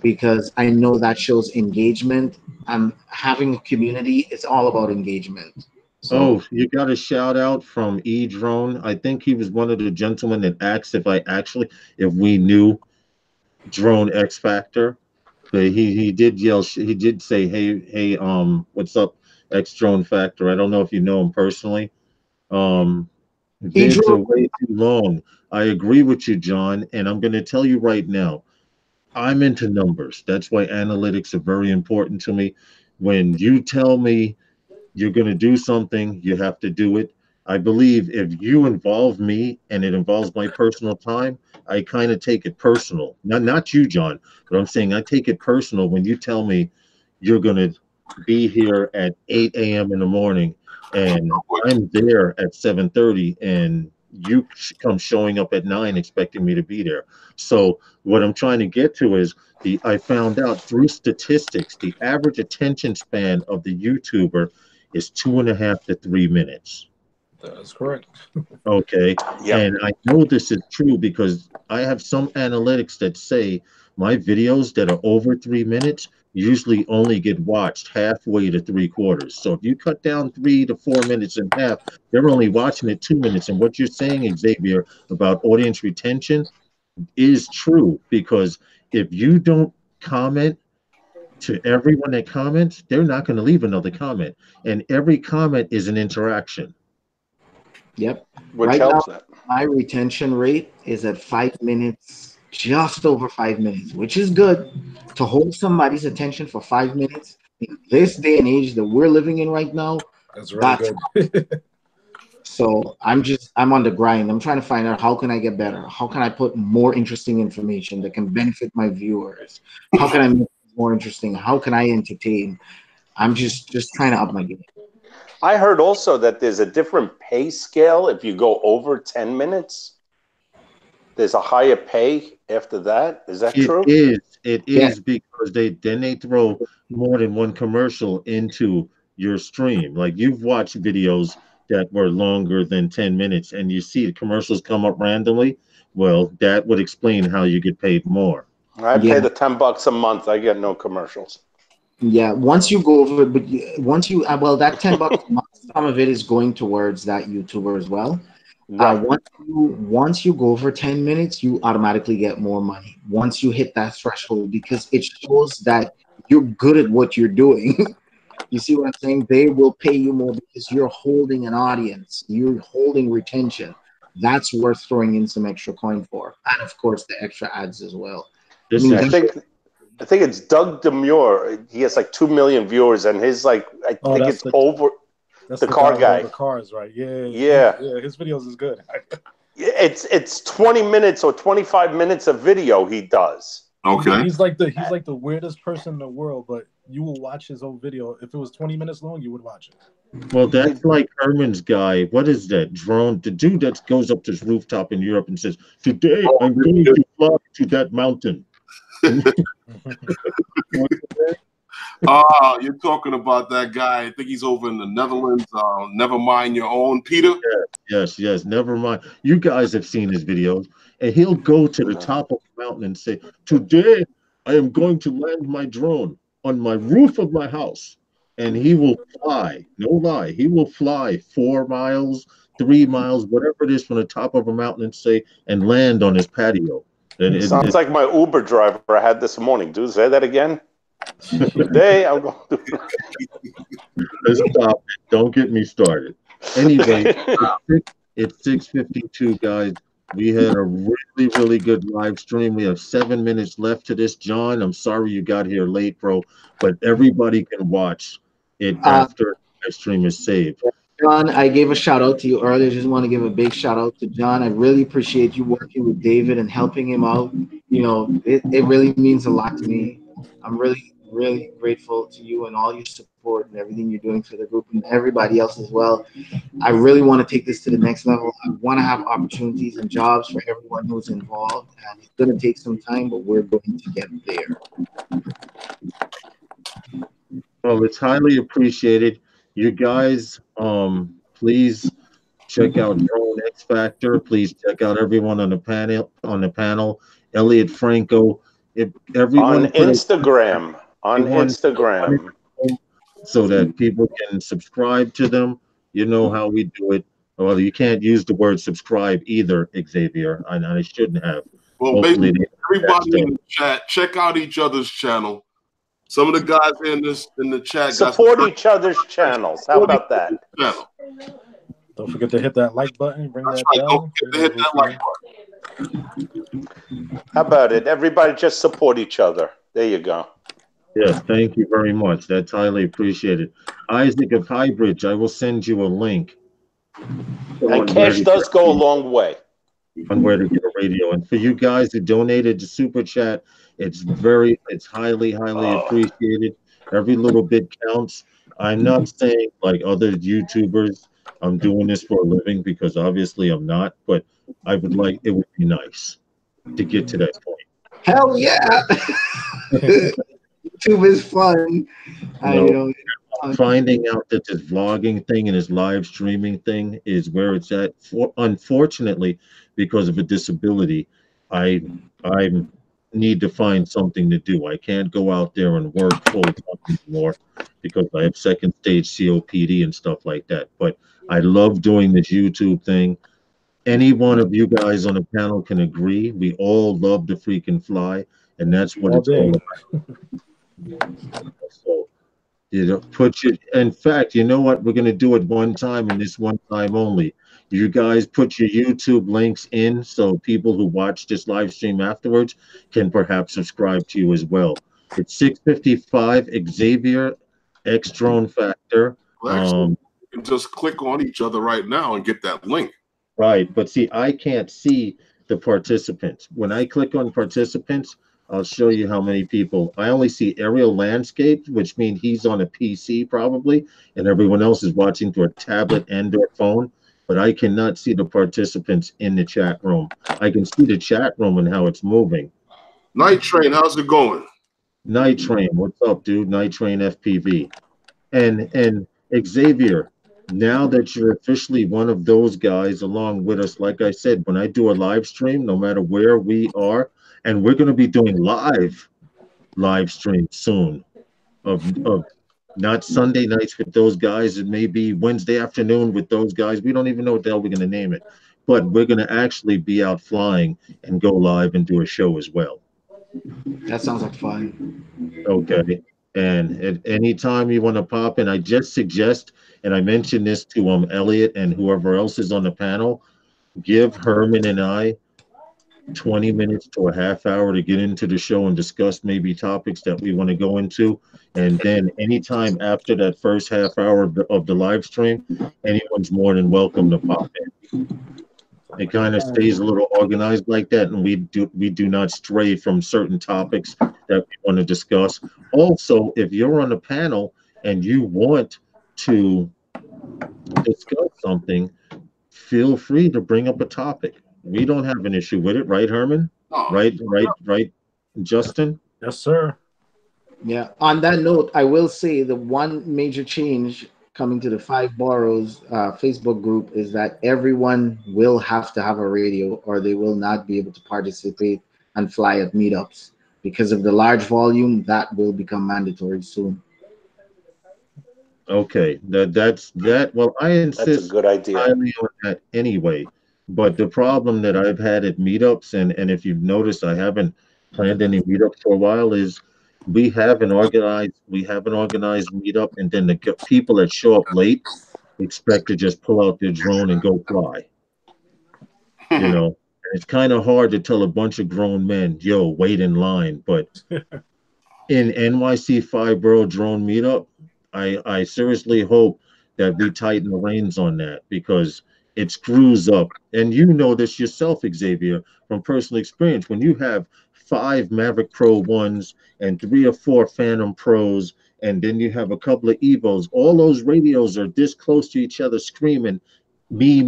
because I know that shows engagement. Having a community, it's all about engagement. So Oh, you got a shout out from Drone. I think he was one of the gentlemen that asked if we knew droneXfactor. But he did yell. He did say, "Hey, what's up, X Drone Factor?" I don't know if you know him personally. Vids are Pedro, way too long. I agree with you, John, and I'm going to tell you right now. I'm into numbers. That's why analytics are very important to me. When you tell me you're going to do something, you have to do it. I believe if you involve me and it involves my personal time, I kind of take it personal. Not you, John, but I'm saying I take it personal when you tell me you're going to be here at 8 a.m. in the morning and I'm there at 7:30 and you come showing up at 9 expecting me to be there. So what I'm trying to get to is I found out through statistics, the average attention span of the YouTuber is 2.5 to 3 minutes. That's correct. Okay. Yep. And I know this is true because I have some analytics that say my videos that are over 3 minutes usually only get watched halfway to 3/4. So if you cut down 3 to 4 minutes in half, they're only watching it 2 minutes. And what you're saying, Xavier, about audience retention is true because if you don't comment to everyone that comments, they're not going to leave another comment. And every comment is an interaction. yep. Which Right now, helps that. my retention rate is at 5 minutes, just over 5 minutes, which is good. To hold somebody's attention for 5 minutes in this day and age that we're living in right now. That's really good. So I'm on the grind. I'm trying to find out how can I get better? How can I put more interesting information that can benefit my viewers? How can I make it more interesting? How can I entertain? I'm just trying to up my game. I heard also that there's a different pay scale if you go over 10 minutes. There's a higher pay after that. Is that true? It Yeah. is because they throw more than one commercial into your stream. Like you've watched videos that were longer than 10 minutes and you see the commercials come up randomly. Well, that would explain how you get paid more. I pay Yeah. the $10 a month. I get no commercials. Yeah, once you go over, but once you well, that $10 a month, some of it is going towards that YouTuber as well. Right. Once you go over 10 minutes, you automatically get more money. Once you hit that threshold, because it shows that you're good at what you're doing. You see what I'm saying? They will pay you more because you're holding an audience, you're holding retention. That's worth throwing in some extra coin for, and of course the extra ads as well. I This mean, I is think it's Doug Demure. He has like 2 million viewers, and his I Oh, think it's over that's the the car guy with all guy. the cars, right? Yeah, Yeah. yeah. His videos is good. It's 20 minutes or 25 minutes of video he does. Okay. He's like the weirdest person in the world, but you will watch his whole video. If it was 20 minutes long, you would watch it. well, that's like Herman's guy. What is that drone? The dude that goes up to his rooftop in Europe and says, "Today I'm going to fly to that mountain." You're talking about that guy. I think he's over in the Netherlands. Never mind your own, Peter. Yes. Never mind. You guys have seen his videos, and he'll go to the top of the mountain and say, "Today I am going to land my drone on my roof of my house." And he will fly, no lie, he will fly 4 miles, 3 miles, whatever it is, from the top of a mountain and land on his patio. And Sounds like my Uber driver I had this morning. Do say that again. Today I'm going to. stop it. Don't get me started. Anyway, it's 6:52, guys. We had a really good live stream. We have 7 minutes left to this. John, I'm sorry you got here late, bro, but everybody can watch it after the live stream is saved. John, I gave a shout out to you earlier. Just want to give a big shout out to John. I really appreciate you working with David and helping him out. You know, it really means a lot to me. I'm really grateful to you and all your support and everything you're doing for the group and everybody else as well. I really want to take this to the next level. I want to have opportunities and jobs for everyone who's involved. And it's going to take some time, but we're going to get there. Well, it's highly appreciated. You guys, please check out droneXfactor. Please check out everyone on the panel. Elliot Franco. If On everyone put it, Instagram. On everyone Instagram. so that people can subscribe to them. You know how we do it. Well, you can't use the word subscribe either, Xavier, and I shouldn't have. Well, Hopefully basically, everybody in the chat, check out each other's channel. Some of the guys in the chat Support each other's channels. How about that? Channel. Don't forget to hit that like button. Ring That's that right. bell. Don't forget to hit that like button. How about it? Everybody just support each other. There you go. Yes, thank you very much. That's highly appreciated. Isaac of Highbridge, I will send you a link And cash does go a long way. on where to get a radio. And for you guys who donated to Super Chat, it's highly appreciated. Every little bit counts. I'm not saying like other YouTubers, I'm doing this for a living, because obviously I'm not, but it would be nice to get to that point. Hell yeah. YouTube is fun. Finding out that this vlogging thing and this live streaming thing is where it's at. Unfortunately, because of a disability, I need to find something to do. I can't go out there and work full time anymore because I have second stage COPD and stuff like that. But I love doing this YouTube thing. Any one of you guys on the panel can agree. We all love to freaking fly, and that's what it's all about. So, in fact, you know what? We're going to do it one time, and this one time only. You guys put your YouTube links in so people who watch this live stream afterwards can perhaps subscribe to you as well. It's 6:55, Xavier, X Drone Factor. Well, actually, you can just click on each other right now and get that link. Right, but see, I can't see the participants. When I click on participants, I'll show you how many people. I only see aerial landscape, which means he's on a PC probably, and everyone else is watching through a tablet and or phone. But I cannot see the participants in the chat room. I can see the chat room and how it's moving. Night Train, how's it going? Night Train, what's up, dude? Night Train FPV. And Xavier, now that you're officially one of those guys along with us, like I said, when I do a live stream, no matter where we are, and we're going to be doing live stream soon of not Sunday nights with those guys. It may be Wednesday afternoon with those guys. We don't even know what the hell we're going to name it, but we're going to actually be out flying and go live and do a show as well. That sounds like fun. Okay. And at any time you want to pop in, I just suggest, and I mentioned this to Elliot and whoever else is on the panel, give Herman and I 20 minutes to a half hour to get into the show and discuss maybe topics that we want to go into. And then anytime after that first half hour of the live stream, anyone's more than welcome to pop in. It kind of stays a little organized like that, and we do not stray from certain topics that we want to discuss. Also, if you're on a panel and you want to discuss something, feel free to bring up a topic. We don't have an issue with it, right, Herman? Oh. Right, Justin? Yes, sir. Yeah. On that note, I will say the one major change coming to the Five Boroughs Facebook group is that everyone will have to have a radio or they will not be able to participate and fly at meetups. Because of the large volume, that will become mandatory soon. Okay, that's that. Well, I That's a insist good idea. highly on that anyway. But the problem that I've had at meetups, and if you've noticed, I haven't planned any meetups for a while, is we have an organized meetup, and then the people that show up late expect to just pull out their drone and go fly. You know, it's kind of hard to tell a bunch of grown men, yo, wait in line. But in NYC 5 Borough Drone Meetup, I seriously hope that we tighten the reins on that because it screws up. And you know this yourself, Xavier, from personal experience. When you have 5 Maverick Pro 1s and 3 or 4 Phantom Pros, and then you have a couple of Evos, all those radios are this close to each other screaming, me,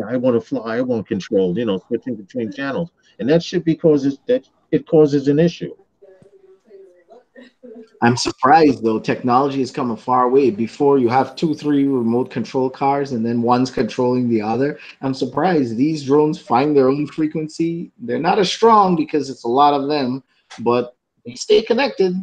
I want to fly, I want control, switching between channels. And that should be causes that it causes an issue. I'm surprised though, technology has come a far way. Before you have 2, 3 remote control cars and then one's controlling the other. I'm surprised these drones find their own frequency. They're not as strong because it's a lot of them, but they stay connected.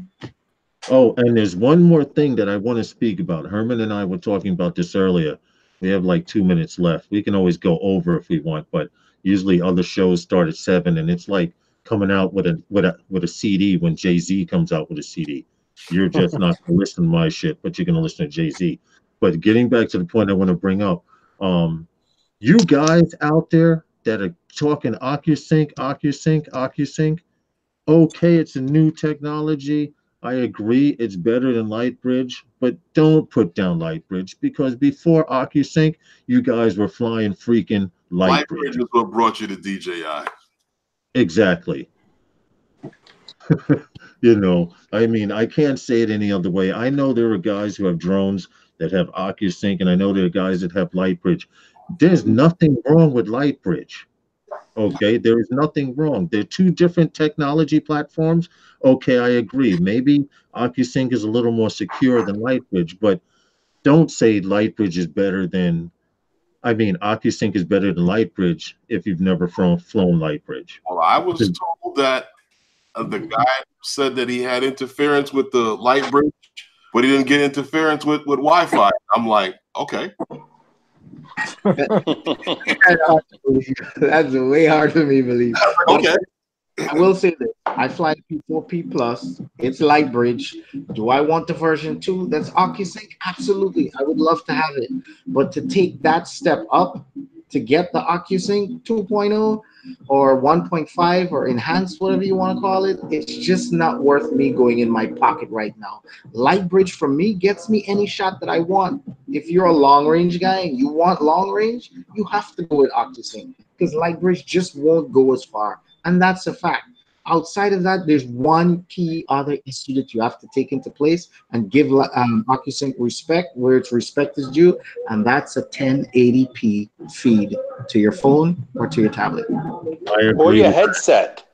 Oh, and there's one more thing that I want to speak about. Herman and I were talking about this earlier. We have like 2 minutes left. We can always go over if we want, but usually other shows start at 7, and it's like coming out with a CD when Jay-Z comes out with a CD. You're just not going to listen to my shit, but you're going to listen to Jay-Z. But getting back to the point I want to bring up, you guys out there that are talking OcuSync, okay, it's a new technology. I agree, it's better than Lightbridge, but don't put down Lightbridge because before OcuSync, you guys were flying freaking Lightbridge. Lightbridge is what brought you to DJI. Exactly. I mean, I can't say it any other way. I know there are guys who have drones that have OcuSync, and I know there are guys that have Lightbridge. There's nothing wrong with Lightbridge. Okay, there is nothing wrong. They're 2 different technology platforms. Okay, I agree. Maybe OcuSync is a little more secure than Lightbridge, but don't say Lightbridge is better than. I mean, OcuSync is better than Lightbridge if you've never flown Lightbridge. Well, I was told that the guy said that he had interference with the Lightbridge, but he didn't get interference with Wi-Fi. I'm like, okay. That's way hard for me to believe. Okay. I will say this. I fly P4P Plus. It's Lightbridge. Do I want the version 2 that's OcuSync? Absolutely. I would love to have it. But to take that step up to get the OcuSync 2.0 or 1.5 or enhanced, whatever you want to call it, it's just not worth me going in my pocket right now. Lightbridge for me gets me any shot that I want. If you're a long range guy and you want long range, you have to go with OcuSync because Lightbridge just won't go as far. And that's a fact. Outside of that, there's one key other issue that you have to take into place and give OcuSync respect where its respect is due, and that's a 1080p feed to your phone or to your tablet. I Or agree your with headset.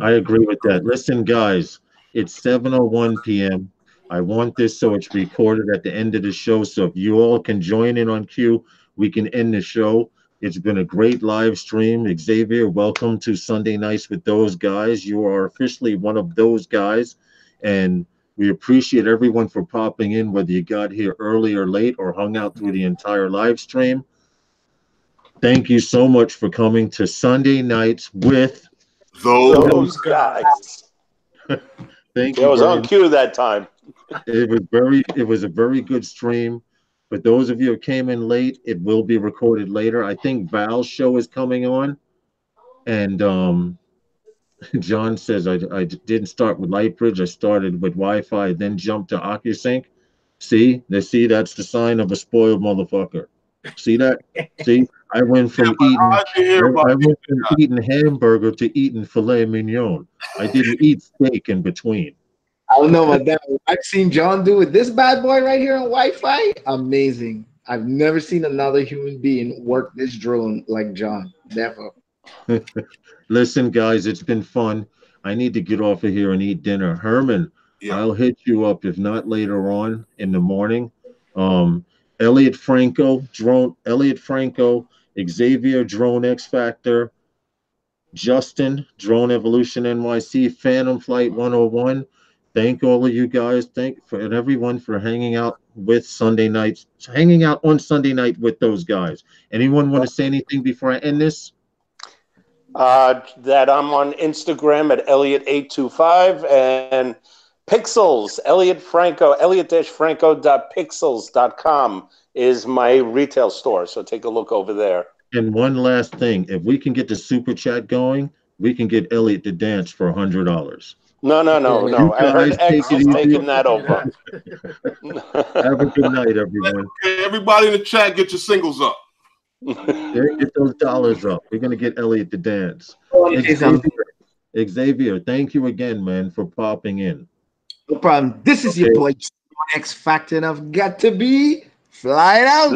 I agree with that. Listen, guys, it's 7:01 p.m. I want this so it's recorded at the end of the show. So if you all can join in on cue, we can end the show. It's been a great live stream. Xavier, welcome to Sunday Nights with those guys. You are officially one of those guys. And we appreciate everyone for popping in, whether you got here early or late or hung out through the entire live stream. Thank you so much for coming to Sunday Nights with Those guys. Thank It you was very on much. cue that time. It was a very good stream. For those of you who came in late, it will be recorded later. I think Val's show is coming on. And John says I didn't start with Lightbridge. I started with Wi-Fi, then jumped to OcuSync. See, that's the sign of a spoiled motherfucker. See that? See, I went from How'd you hear about I went from eating hamburger to eating filet mignon. I didn't eat steak in between. I don't know about that. What I've seen John do with this bad boy right here on Wi-Fi, amazing. I've never seen another human being work this drone like John. Never. Listen, guys, it's been fun. I need to get off of here and eat dinner. Herman, Yeah. I'll hit you up if not later on in the morning. Um, Elliot Franco, Xavier, droneXfactor, Justin, Drone Evolution NYC, Phantom Flight 101. Thank all of you guys. Thank for and everyone for hanging out on Sunday night with those guys. Anyone want to say anything before I end this? That I'm on Instagram at Elliot825 and Pixels, Elliot Franco, Elliot-Franco.pixels.com is my retail store. So take a look over there. And one last thing, if we can get the super chat going, we can get Elliot to dance for $100. No. I heard guys X take it is easy. taking that over. Have a good night, everyone. Okay, everybody in the chat, get your singles up. Yeah, get those dollars up. We're gonna get Elliot to dance. Xavier, thank you again, man, for popping in. No problem. This is your boy X Factor, and I've got to be flying out.